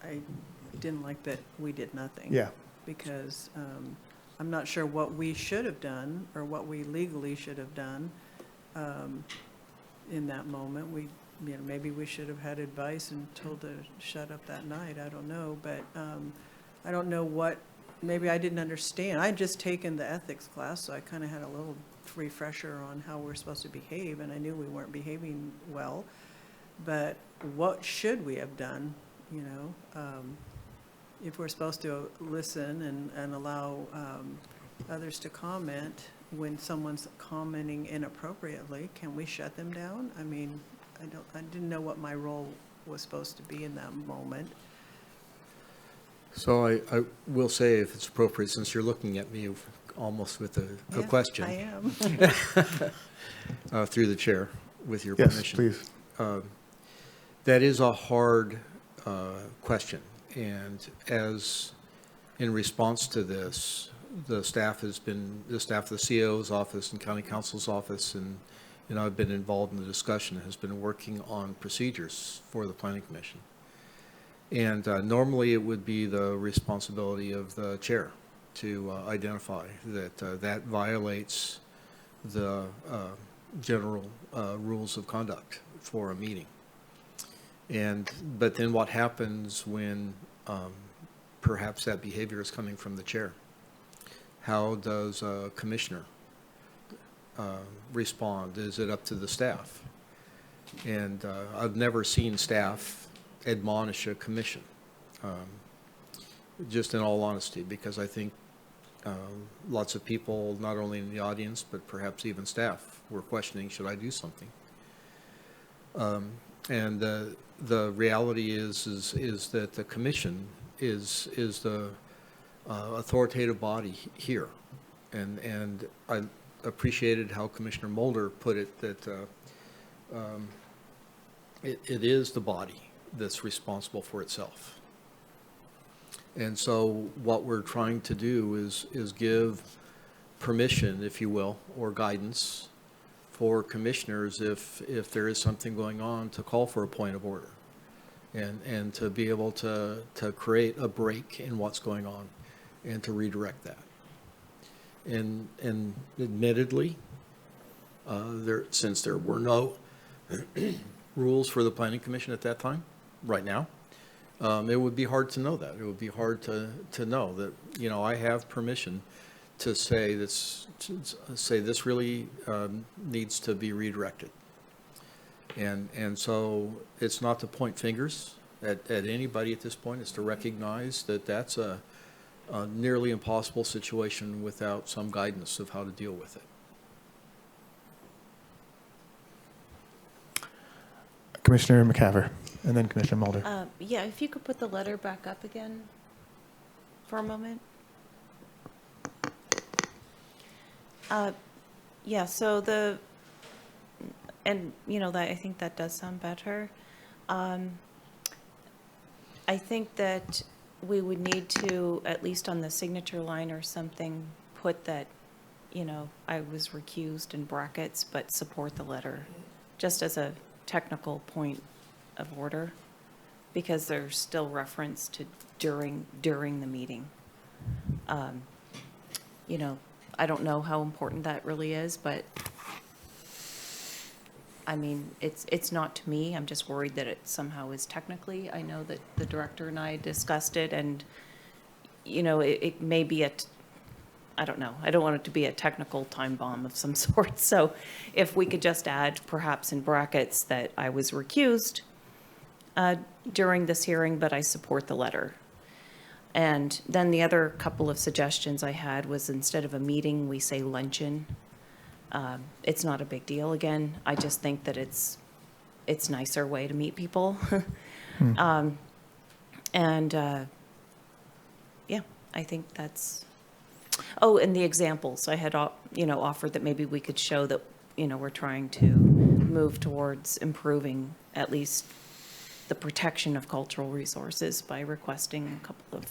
S16: I didn't like that we did nothing.
S2: Yeah.
S16: Because I'm not sure what we should have done or what we legally should have done in that moment. We, you know, maybe we should have had advice and told to shut up that night. I don't know, but I don't know what. Maybe I didn't understand. I'd just taken the ethics class, so I kind of had a little refresher on how we're supposed to behave, and I knew we weren't behaving well. But what should we have done, you know? If we're supposed to listen and allow others to comment when someone's commenting inappropriately, can we shut them down? I mean, I didn't know what my role was supposed to be in that moment.
S5: So I will say, if it's appropriate, since you're looking at me almost with a question.
S16: I am.
S5: Through the chair, with your
S2: Yes,
S5: permission.
S2: please.
S5: That is a hard question. And as in response to this, the staff of the CO's office and county counsel's office, and I've been involved in the discussion, has been working on procedures for the planning commission. And normally it would be the responsibility of the chair to identify that that violates the general rules of conduct for a meeting. But then what happens when perhaps that behavior is coming from the chair? How does a commissioner respond? Is it up to the staff? And I've never seen staff admonish a commission, just in all honesty, because I think lots of people, not only in the audience, but perhaps even staff, were questioning, should I do something? And the reality is that the commission is the authoritative body here. And I appreciated how Commissioner Mulder put it, that it is the body that's responsible for itself. And so what we're trying to do is give permission, if you will, or guidance for commissioners if there is something going on, to call for a point of order and to be able to create a break in what's going on and to redirect that. And admittedly, since there were no rules for the Planning Commission at that time, right now, it would be hard to know that. It would be hard to know that, you know, I have permission to say this really needs to be redirected. And so it's not to point fingers at anybody at this point. It's to recognize that that's a nearly impossible situation without some guidance of how to deal with it.
S2: Commissioner McCaver, and then Commissioner Mulder.
S6: Yeah, if you could put the letter back up again for a moment. Yeah, so and you know, that I think that does sound better. I think that we would need to, at least on the signature line or something, put that, you know, I was recused in brackets, but support the letter, just as a technical point of order, because there's still reference to during the meeting. You know, I don't know how important that really is, but I mean, it's not to me. I'm just worried that it somehow is technically. I know that the director and I discussed it, and, you know, it may be I don't know. I don't want it to be a technical time bomb of some sort. So if we could just add perhaps in brackets that I was recused during this hearing, but I support the letter. And then the other couple of suggestions I had was instead of a meeting, we say luncheon. It's not a big deal. Again, I just think that it's nicer way to meet people. Yeah, I think that's. Oh, and the examples I had, you know, offered that maybe we could show that, you know, we're trying to move towards improving at least the protection of cultural resources by requesting a couple of,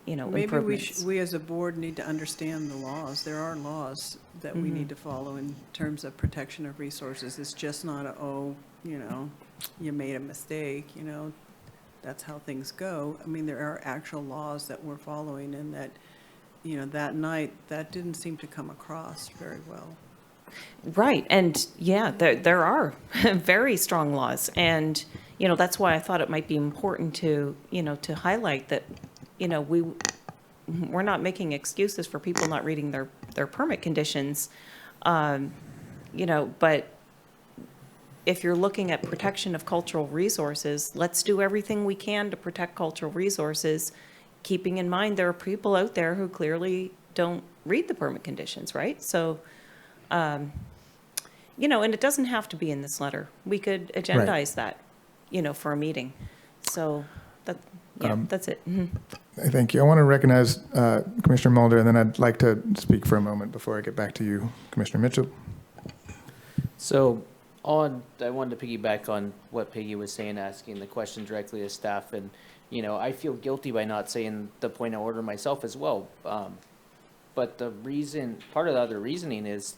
S6: you know,
S16: maybe
S6: improvements.
S16: we as a board need to understand the laws. There are laws that we need to follow in terms of protection of resources. It's just not you know, you made a mistake, you know, that's how things go. I mean, there are actual laws that we're following, and that, you know, that night, that didn't seem to come across very well.
S6: Right, and yeah, there are very strong laws, and, you know, that's why I thought it might be important to, you know, to highlight that, you know, we're not making excuses for people not reading their permit conditions, you know, but if you're looking at protection of cultural resources, let's do everything we can to protect cultural resources, keeping in mind there are people out there who clearly don't read the permit conditions, right? So, you know, and it doesn't have to be in this letter. We could agendize that, you know, for a meeting. So that's it.
S2: Thank you. I want to recognize Commissioner Mulder, and then I'd like to speak for a moment before I get back to you, Commissioner Mitchell.
S3: So I wanted to piggyback on what Peggy was saying, asking the question directly to staff, and, you know, I feel guilty by not saying the point of order myself as well. But part of the other reasoning is,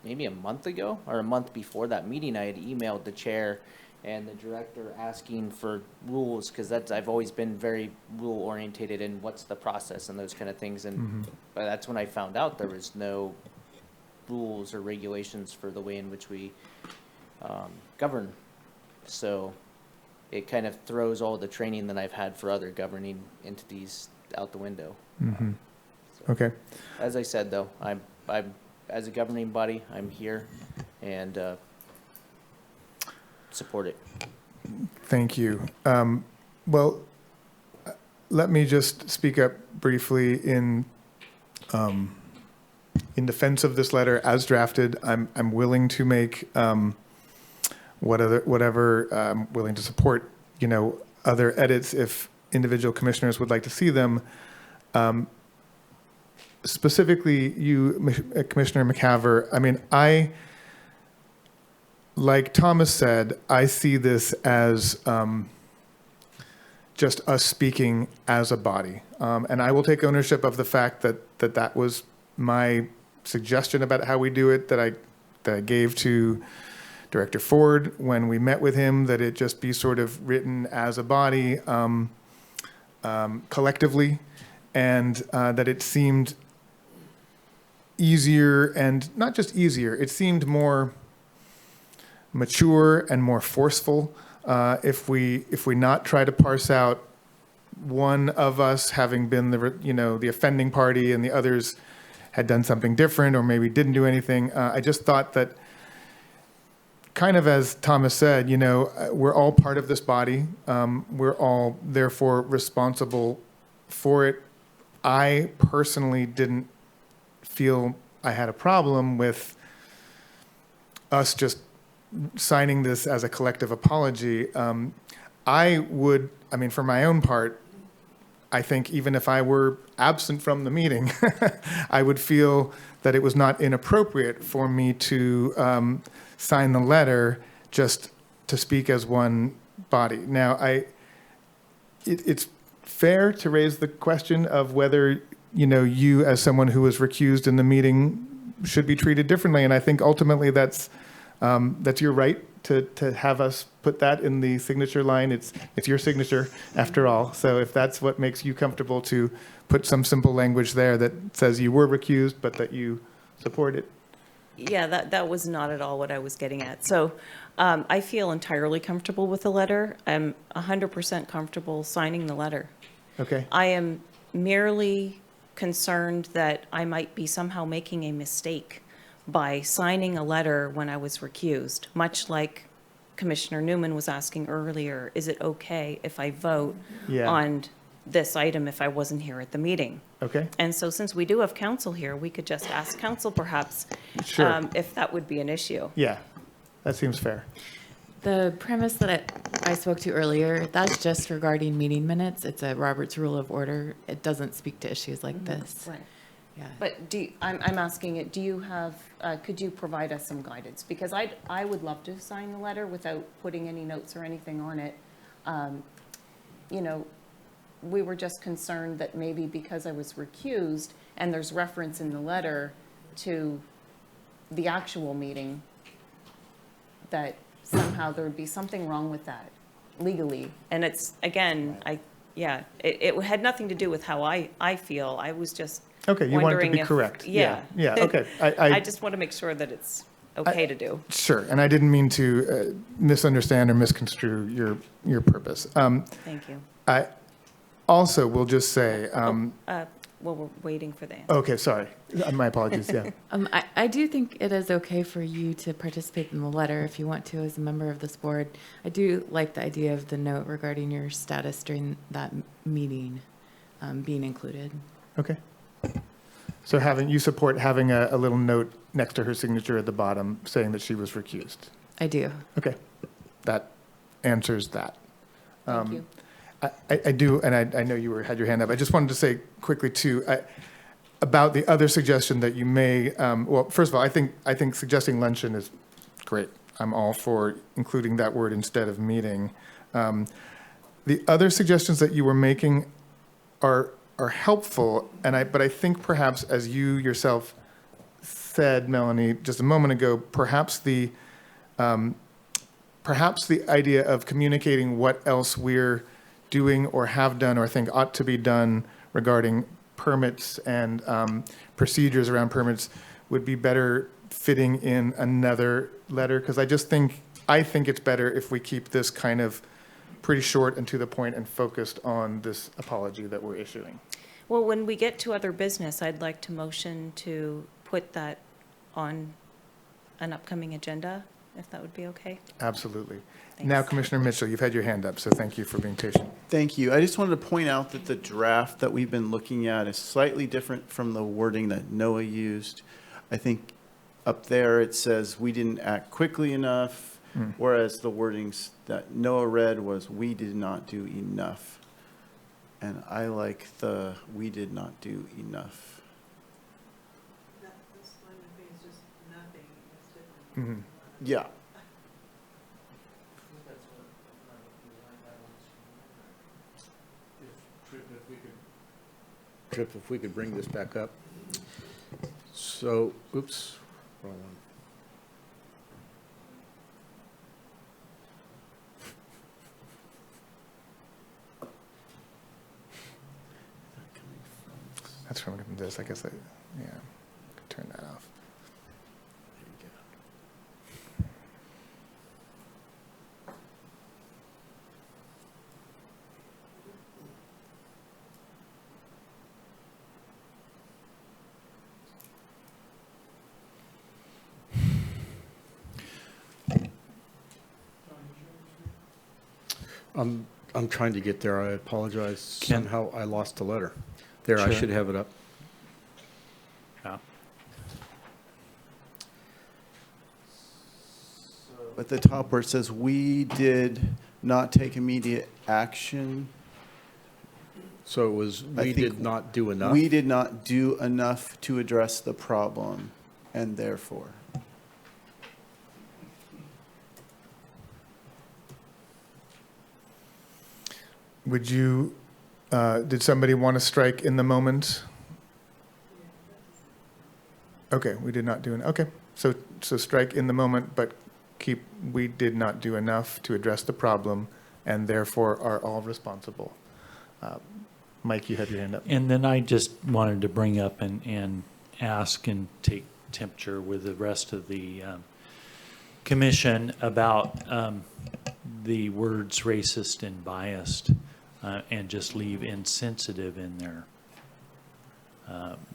S3: maybe a month ago or a month before that meeting, I had emailed the chair and the director asking for rules, because I've always been very rule orientated and what's the process and those kind of things. And but that's when I found out there was no rules or regulations for the way in which we govern. So it kind of throws all the training that I've had for other governing entities out the window. So,
S2: Okay.
S3: as I said, though, I'm as a governing body, I'm here and support it.
S2: Thank you. Well, let me just speak up briefly in defense of this letter as drafted. I'm willing to make whatever willing to support, you know, other edits if individual commissioners would like to see them. Specifically, you, Commissioner McCaver, I mean, like Thomas said, I see this as just us speaking as a body. And I will take ownership of the fact that was my suggestion about how we do it, that I gave to Director Ford when we met with him, that it just be sort of written as a body collectively, and that it seemed easier, and not just easier, it seemed more mature and more forceful if we not try to parse out one of us having been the offending party and the others had done something different or maybe didn't do anything. I just thought that, kind of as Thomas said, you know, we're all part of this body. We're all therefore responsible for it. I personally didn't feel I had a problem with us just signing this as a collective apology. For my own part, I think even if I were absent from the meeting, I would feel that it was not inappropriate for me to sign the letter just to speak as one body. Now, it's fair to raise the question of whether, you know, you as someone who was recused in the meeting should be treated differently, and I think ultimately that's your right to have us put that in the signature line. It's your signature after all. So if that's what makes you comfortable to put some simple language there that says you were recused, but that you support it.
S6: Yeah, that was not at all what I was getting at. So I feel entirely comfortable with the letter. I'm 100% comfortable signing the letter.
S2: Okay.
S6: I am merely concerned that I might be somehow making a mistake by signing a letter when I was recused, much like Commissioner Newman was asking earlier, is it okay if I vote
S2: Yeah.
S6: on this item if I wasn't here at the meeting?
S2: Okay.
S6: And so since we do have counsel here, we could just ask counsel perhaps
S2: Sure.
S6: if that would be an issue.
S2: Yeah, that seems fair.
S11: The premise that I spoke to earlier, that's just regarding meeting minutes. It's a Robert's Rule of Order. It doesn't speak to issues like this.
S6: Right.
S11: Yeah.
S6: But I'm asking it, do you have, could you provide us some guidance? Because I would love to sign the letter without putting any notes or anything on it. You know, we were just concerned that maybe because I was recused and there's reference in the letter to the actual meeting, that somehow there would be something wrong with that legally. And it's, again, it had nothing to do with how I feel. I was just
S2: Okay, you want it to
S6: wondering
S2: be
S6: if-
S2: correct.
S6: Yeah.
S2: Yeah, okay.
S6: I just want to make sure that it's okay to do.
S2: Sure, and I didn't mean to misunderstand or misconstrue your purpose.
S6: Thank you.
S2: I also will just say,
S6: Well, we're waiting for the answer.
S2: okay, sorry, my apologies, yeah.
S11: I do think it is okay for you to participate in the letter if you want to as a member of this board. I do like the idea of the note regarding your status during that meeting being included.
S2: Okay. So you support having a little note next to her signature at the bottom saying that she was recused?
S11: I do.
S2: Okay, that answers that.
S6: Thank you.
S2: I do, and I know you had your hand up. I just wanted to say quickly too, about the other suggestion that you may, well, first of all, I think suggesting luncheon is great. I'm all for including that word instead of meeting. The other suggestions that you were making are helpful, but I think perhaps, as you yourself said, Melanie, just a moment ago, perhaps the idea of communicating what else we're doing or have done or think ought to be done regarding permits and procedures around permits would be better fitting in another letter, because I think it's better if we keep this kind of pretty short and to the point and focused on this apology that we're issuing.
S6: Well, when we get to other business, I'd like to motion to put that on an upcoming agenda, if that would be okay.
S2: Absolutely.
S6: Thanks.
S2: Now, Commissioner Mitchell, you've had your hand up, so thank you for being patient.
S4: Thank you. I just wanted to point out that the draft that we've been looking at is slightly different from the wording that Noah used. I think up there it says we didn't act quickly enough, whereas the wordings that Noah read was we did not do enough. And I like the we did not do enough.
S16: This line of things, just nothing, it's different.
S4: Yeah.
S5: Tripp, if we could bring this back up. So, oops, wrong one.
S2: That's from this, I guess, yeah, could turn that off.
S5: I'm trying to get there. I apologize.
S9: Ken?
S5: Somehow I lost the letter. There, I
S9: Sure.
S5: should have it up.
S9: Yeah.
S4: At the top where it says we did not take immediate action.
S5: So it was,
S4: I
S5: we
S4: think
S5: did not do enough?
S4: We did not do enough to address the problem, and therefore.
S2: Would you, did somebody want to strike in the moment? Okay, we did not do okay. So strike in the moment, but we did not do enough to address the problem and therefore are all responsible. Mike, you have your hand up.
S9: And then I just wanted to bring up and ask and take temperature with the rest of the commission about the words racist and biased, and just leave insensitive in there.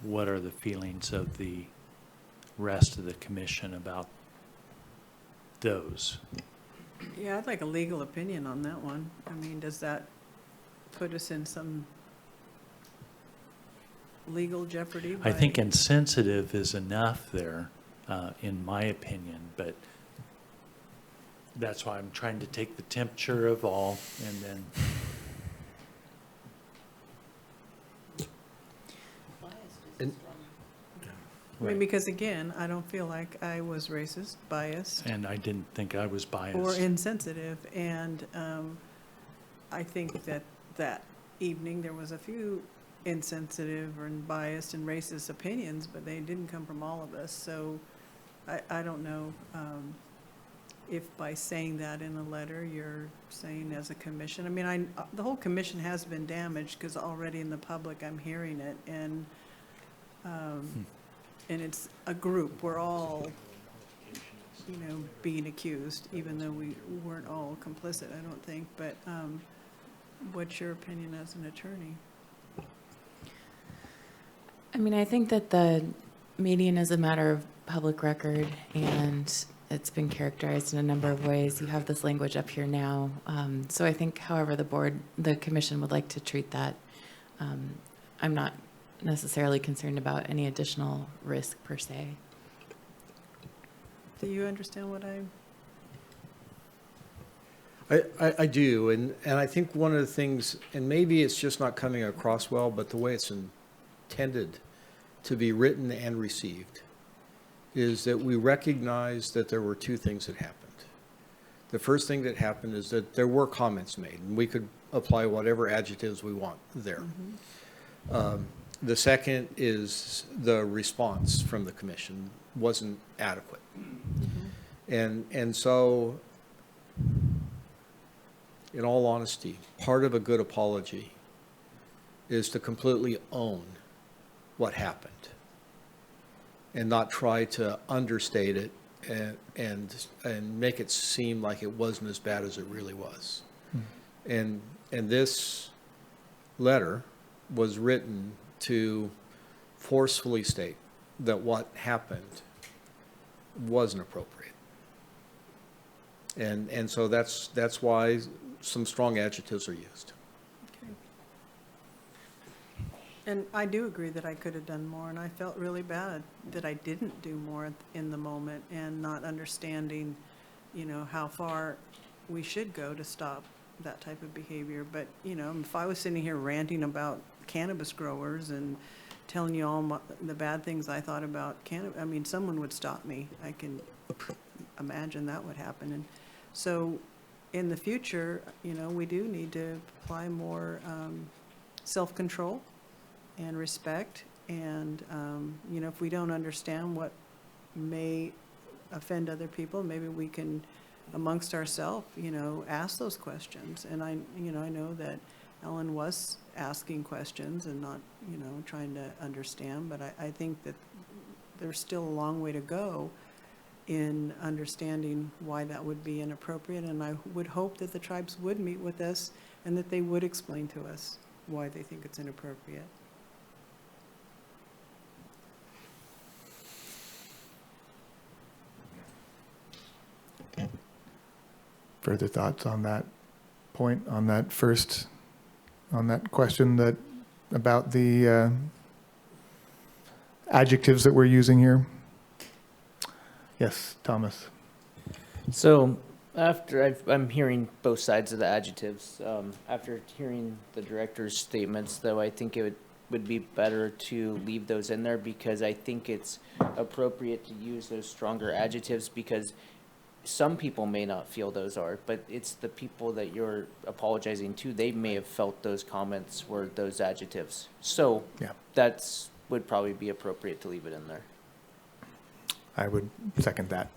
S9: What are the feelings of the rest of the commission about those?
S16: Yeah, I'd like a legal opinion on that one. I mean, does that put us in some legal jeopardy?
S9: I think insensitive is enough there, in my opinion, but that's why I'm trying to take the temperature of all and then.
S16: I mean, because again, I don't feel like I was racist, biased,
S9: And I didn't think I was biased.
S16: or insensitive. And I think that that evening, there was a few insensitive or biased and racist opinions, but they didn't come from all of us. So I don't know if by saying that in a letter, you're saying as a commission. I mean, the whole commission has been damaged because already in the public, I'm hearing it. And it's a group. We're all, being accused, even though we weren't all complicit, I don't think. But what's your opinion as an attorney?
S11: I mean, I think that the meeting is a matter of public record, and it's been characterized in a number of ways. You have this language up here now. So I think however the commission would like to treat that, I'm not necessarily concerned about any additional risk per se.
S16: Do you understand what
S5: I do, and I think one of the things, and maybe it's just not coming across well, but the way it's intended to be written and received is that we recognize that there were two things that happened. The first thing that happened is that there were comments made, and we could apply whatever adjectives we want there. The second is the response from the commission wasn't adequate. And so, in all honesty, part of a good apology is to completely own what happened and not try to understate it and make it seem like it wasn't as bad as it really was. And this letter was written to forcefully state that what happened wasn't appropriate. And so that's why some strong adjectives are used.
S16: And I do agree that I could have done more, and I felt really bad that I didn't do more in the moment and not understanding, how far we should go to stop that type of behavior. But, if I was sitting here ranting about cannabis growers and telling you all the bad things I thought about cannabis, I mean, someone would stop me. I can imagine that would happen. And so in the future, we do need to apply more self-control and respect. And, if we don't understand what may offend other people, maybe we can, amongst ourselves, ask those questions. And I know that Ellen was asking questions and not, trying to understand, but I think that there's still a long way to go in understanding why that would be inappropriate. And I would hope that the tribes would meet with us and that they would explain to us why they think it's inappropriate.
S2: Further thoughts on that point, on that question about the adjectives that we're using here? Yes, Thomas.
S3: So after I'm hearing both sides of the adjectives, after hearing the director's statements, though, I think it would be better to leave those in there because I think it's appropriate to use those stronger adjectives because some people may not feel those are, but it's the people that you're apologizing to. They may have felt those comments were those adjectives. So
S2: yeah,
S3: would probably be appropriate to leave it in there.
S2: I would second that.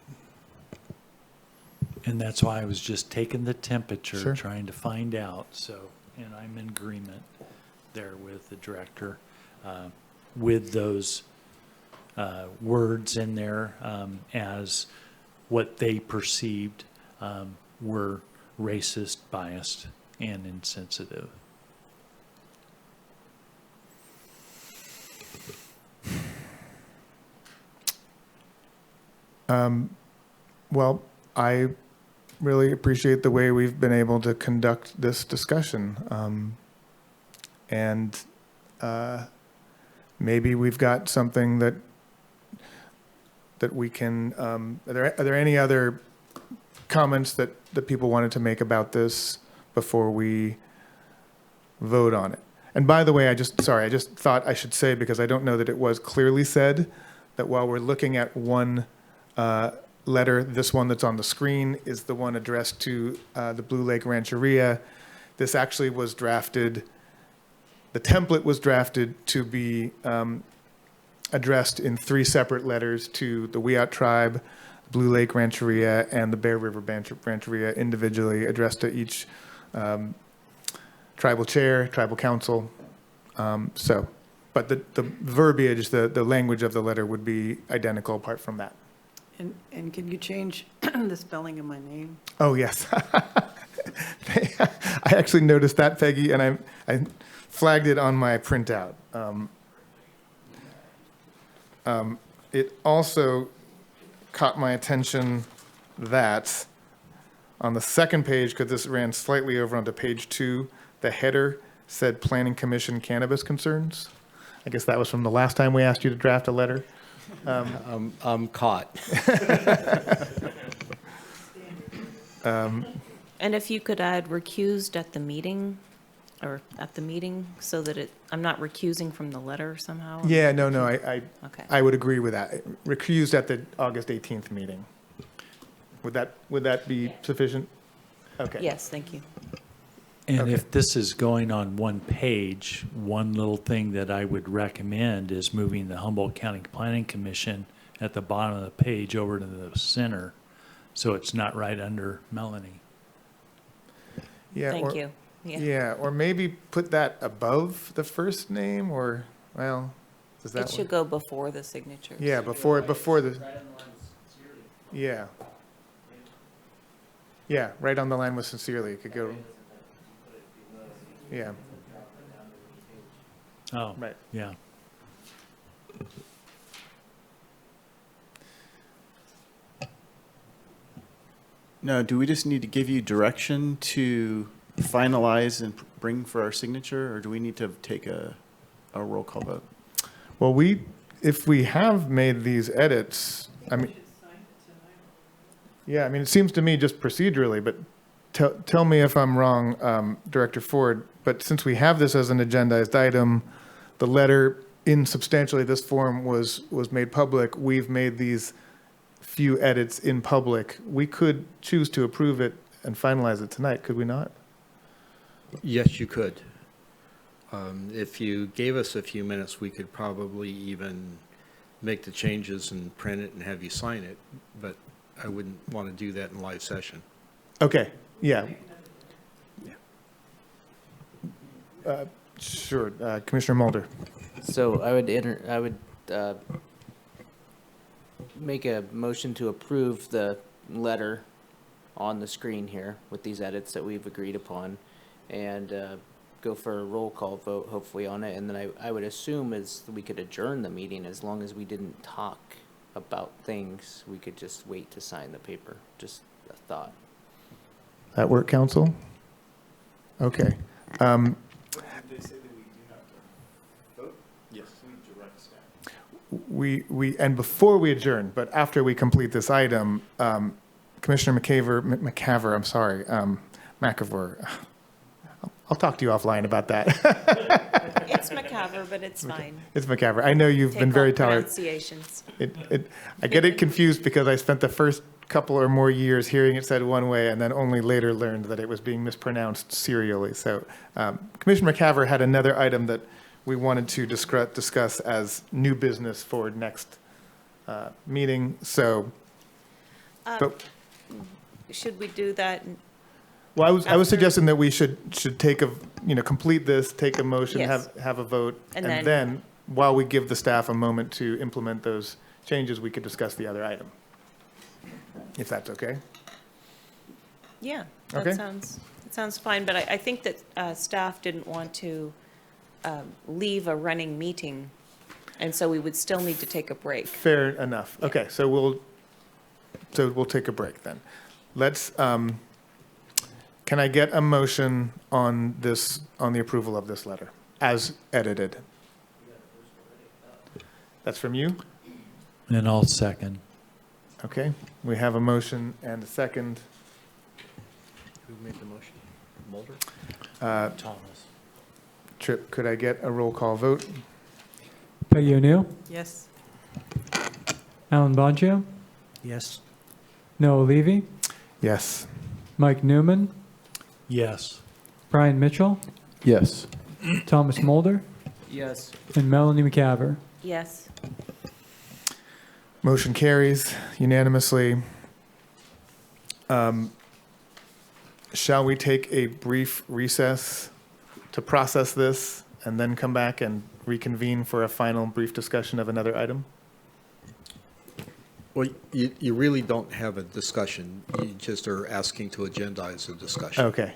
S9: And that's why I was just taking the temperature,
S2: Sure.
S9: trying to find out, so, and I'm in agreement there with the director, with those words in there as what they perceived were racist, biased, and insensitive.
S2: Well, I really appreciate the way we've been able to conduct this discussion. And maybe we've got something that we can, are there any other comments that people wanted to make about this before we vote on it? And by the way, I just thought I should say, because I don't know that it was clearly said, that while we're looking at one letter, this one that's on the screen is the one addressed to the Blue Lake Rancheria. This actually was drafted, the template was drafted to be addressed in 3 separate letters to the Wiyot Tribe, Blue Lake Rancheria, and the Bear River Rancheria, individually addressed to each tribal chair, tribal council. But the verbiage, the language of the letter would be identical apart from that.
S16: And can you change the spelling of my name?
S2: Oh, yes. I actually noticed that, Peggy, and I flagged it on my printout. It also caught my attention that on the second page, because this ran slightly over onto page 2, the header said Planning Commission cannabis concerns. I guess that was from the last time we asked you to draft a letter.
S5: I'm caught.
S6: And if you could add recused at the meeting, or at the meeting, so that I'm not recusing from the letter somehow?
S2: Yeah, no,
S6: Okay.
S2: I would agree with that. Recused at the August 18th meeting. Would that be sufficient? Okay.
S6: Yes, thank you.
S9: And
S2: Okay.
S9: if this is going on one page, one little thing that I would recommend is moving the Humboldt County Planning Commission at the bottom of the page over to the center, so it's not right under Melanie.
S2: Yeah,
S6: Thank you. Yeah.
S2: Yeah, or maybe put that above the first name, or, well, does that
S6: It should go before the signatures.
S2: Yeah, before the. Yeah. Yeah, right on the line with sincerely. It could go. Yeah.
S9: Oh,
S2: Right.
S9: yeah.
S4: Now, do we just need to give you direction to finalize and bring for our signature, or do we need to take a roll call vote?
S2: Well, if we have made these edits, I mean. Yeah, I mean, it seems to me just procedurally, but tell me if I'm wrong, Director Ford, but since we have this as an agendized item, the letter in substantially this form was made public, we've made these few edits in public, we could choose to approve it and finalize it tonight, could we not?
S5: Yes, you could. If you gave us a few minutes, we could probably even make the changes and print it and have you sign it, but I wouldn't want to do that in live session.
S2: Okay, yeah. Sure, Commissioner Mulder.
S3: So I would make a motion to approve the letter on the screen here with these edits that we've agreed upon, and go for a roll call vote hopefully on it, and then I would assume is we could adjourn the meeting as long as we didn't talk about things, we could just wait to sign the paper. Just a thought.
S2: That work, council? Okay.
S4: Yes. Direct staff.
S2: And before we adjourn, but after we complete this item, Commissioner McCaver, I'm sorry, McAvoy. I'll talk to you offline about that.
S6: It's McCaver, but it's fine.
S2: It's McCaver. I know you've been very tolerant.
S6: Pronunciations.
S2: I get it confused because I spent the first couple or more years hearing it said one way and then only later learned that it was being mispronounced serially. So Commissioner McCaver had another item that we wanted to discuss as new business for next meeting. So, but
S6: should we do that?
S2: Well, I was
S6: After-
S2: suggesting that we should take complete this, take a motion,
S6: Yes.
S2: have a vote,
S6: And
S2: and
S6: then-
S2: then, while we give the staff a moment to implement those changes, we could discuss the other item. If that's okay?
S6: Yeah,
S2: Okay.
S6: that sounds fine, but I think that staff didn't want to leave a running meeting, and so we would still need to take a break.
S2: Fair enough. Okay, so we'll take a break then. Let's, can I get a motion on the approval of this letter as edited? That's from you?
S9: And I'll second.
S2: Okay, we have a motion and a second.
S20: Who made the motion? Mulder?
S9: Thomas.
S2: Tripp, could I get a roll call vote?
S21: Peggy O'Neill,
S16: Yes.
S21: Alan Bonjo,
S9: Yes.
S21: Noah Levy,
S2: Yes.
S21: Mike Newman,
S9: Yes.
S21: Brian Mitchell,
S4: Yes.
S21: Thomas Mulder,
S3: Yes.
S21: and Melanie McCaver.
S6: Yes.
S2: Motion carries unanimously. Shall we take a brief recess to process this and then come back and reconvene for a final brief discussion of another item?
S5: Well, you really don't have a discussion. You just are asking to agendize a discussion.
S2: Okay.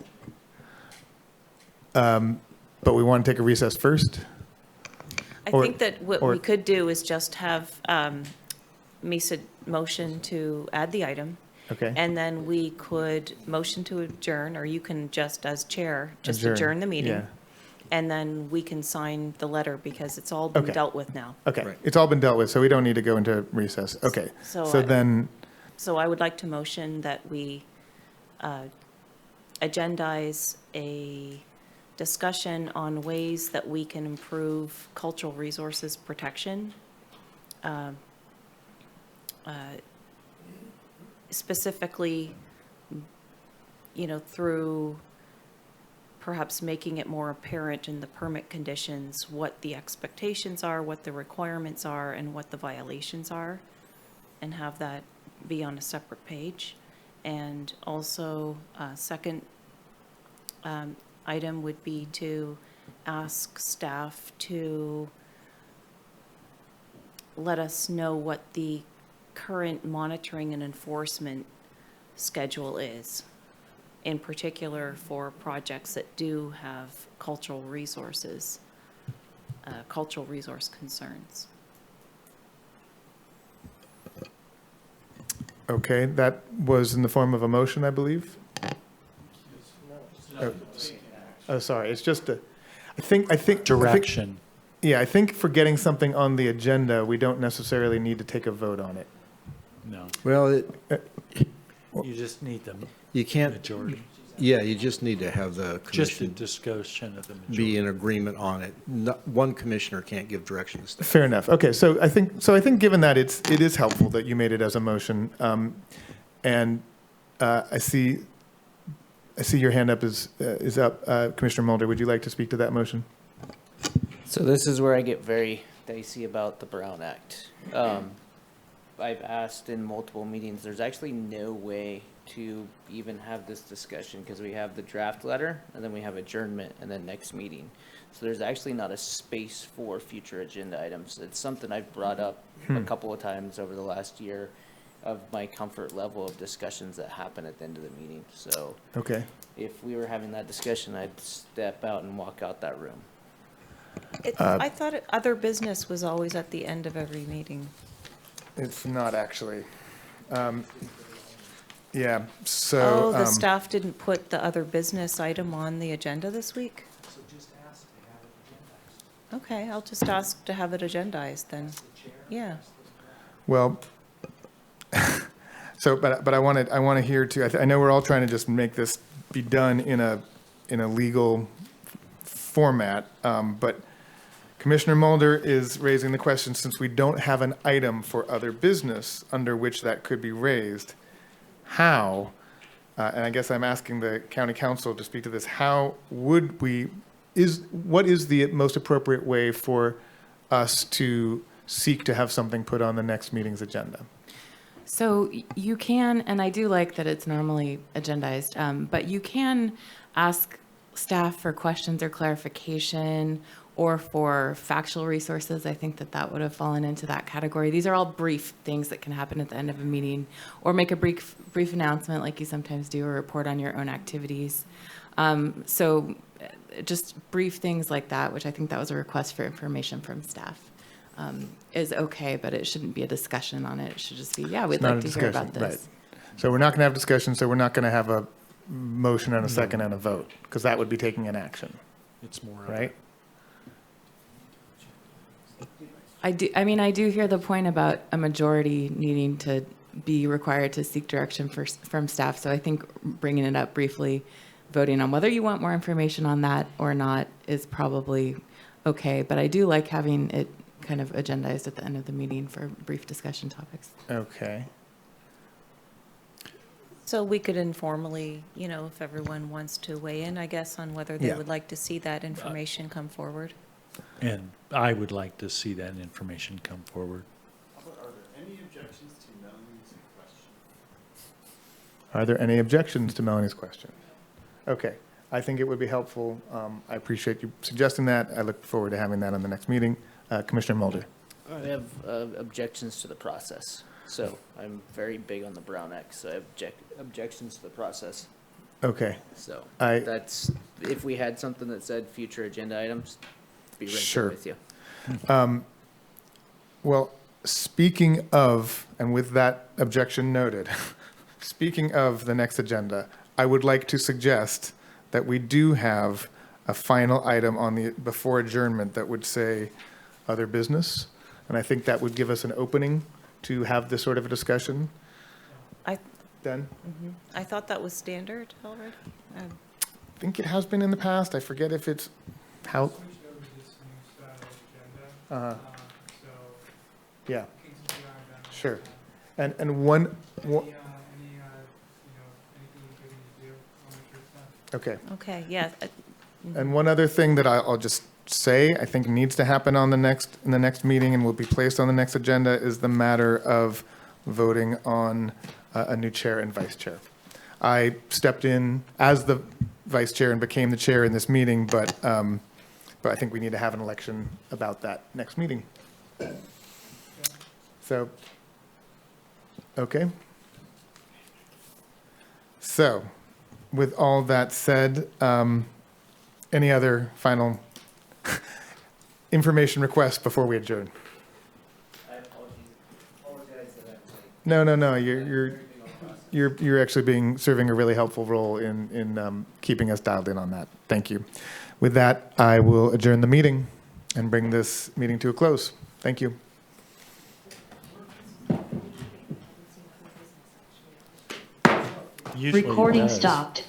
S2: But we want to take a recess first?
S6: I
S2: Or-
S6: think that what
S2: or-
S6: we could do is just have Misa motion to add the item.
S2: Okay.
S6: And then we could motion to adjourn, or you can just, as chair, just
S2: Adjourn,
S6: adjourn the meeting.
S2: yeah.
S6: And then we can sign the letter because it's all been
S2: Okay.
S6: dealt with now.
S2: Okay,
S5: Right.
S2: it's all been dealt with, so we don't need to go into recess. Okay,
S6: So
S2: so
S6: I-
S2: then,
S6: So I would like to motion that we agendize a discussion on ways that we can improve cultural resources protection. Specifically, through perhaps making it more apparent in the permit conditions what the expectations are, what the requirements are, and what the violations are, and have that be on a separate page. And also, second item would be to ask staff to let us know what the current monitoring and enforcement schedule is, in particular for projects that do have cultural resource concerns.
S2: okay, that was in the form of a motion, I believe? Oh, sorry, it's just I think.
S9: Direction.
S2: Yeah, I think for getting something on the agenda, we don't necessarily need to take a vote on it.
S9: No.
S5: Well,
S9: You just need the
S5: you can't,
S9: majority.
S5: yeah, you just need to have the
S9: Just a
S5: commission
S9: discussion of the
S5: be
S9: majority.
S5: in agreement on it. One commissioner can't give direction to staff.
S2: Fair enough. Okay, so I think given that it is helpful that you made it as a motion, and I see your hand up is up. Commissioner Mulder, would you like to speak to that motion?
S3: So this is where I get very dicey about the Brown Act. I've asked in multiple meetings, there's actually no way to even have this discussion because we have the draft letter and then we have adjournment and then next meeting. So there's actually not a space for future agenda items. It's something I've brought up a couple of times over the last year of my comfort level of discussions that happen at the end of the meeting. So
S2: Okay.
S3: if we were having that discussion, I'd step out and walk out that room.
S6: I thought other business was always at the end of every meeting.
S2: It's not actually. Yeah, so.
S6: Oh, the staff didn't put the other business item on the agenda this week? Okay, I'll just ask to have it agendized then. Yeah.
S2: Well, so, but I want to hear too, I know we're all trying to just make this be done in a legal format, but Commissioner Mulder is raising the question, since we don't have an item for other business under which that could be raised, how, and I guess I'm asking the county council to speak to this, how would what is the most appropriate way for us to seek to have something put on the next meeting's agenda?
S11: So you can, and I do like that it's normally agendized, but you can ask staff for questions or clarification or for factual resources. I think that that would have fallen into that category. These are all brief things that can happen at the end of a meeting, or make a brief announcement like you sometimes do, or report on your own activities. So just brief things like that, which I think that was a request for information from staff, is okay, but it shouldn't be a discussion on it. It should just be, yeah, we'd
S2: It's not
S11: like
S2: a
S11: to hear about
S2: discussion,
S11: this.
S2: right. So we're not going to have discussion, so we're not going to have a motion and a second and a vote, because that would be taking an action,
S9: It's more of
S2: right?
S11: I do hear the point about a majority needing to be required to seek direction from staff. So I think bringing it up briefly, voting on whether you want more information on that or not is probably okay. But I do like having it kind of agendized at the end of the meeting for brief discussion topics.
S2: Okay.
S6: So we could informally, if everyone wants to weigh in, I guess, on whether they
S2: Yeah.
S6: would like to see that information come forward.
S9: And I would like to see that information come forward.
S4: Are there any objections to Melanie's question?
S2: Are there any objections to Melanie's question? Okay, I think it would be helpful. I appreciate you suggesting that. I look forward to having that on the next meeting. Commissioner Mulder.
S3: I have objections to the process. So I'm very big on the Brown Act, so I have objections to the process.
S2: Okay.
S3: So
S2: I-
S3: that's, if we had something that said future agenda items, be right
S2: Sure.
S3: there with you.
S2: Well, speaking of, and with that objection noted, speaking of the next agenda, I would like to suggest that we do have a final item on the, before adjournment that would say other business. And I think that would give us an opening to have this sort of a discussion. Then?
S6: I thought that was standard already.
S2: I think it has been in the past. I forget if it's how. Yeah. Sure. And one. Okay.
S6: Okay, yeah.
S2: And one other thing that I'll just say, I think needs to happen on in the next meeting and will be placed on the next agenda is the matter of voting on a new chair and vice chair. I stepped in as the vice chair and became the chair in this meeting, but I think we need to have an election about that next meeting. So, okay. So, with all that said, any other final information requests before we adjourn?
S3: I apologize that I'm
S2: No. You're actually serving a really helpful role in keeping us dialed in on that. Thank you. With that, I will adjourn the meeting and bring this meeting to a close. Thank you.
S9: Usually it
S19: Recording
S9: does.
S19: stopped.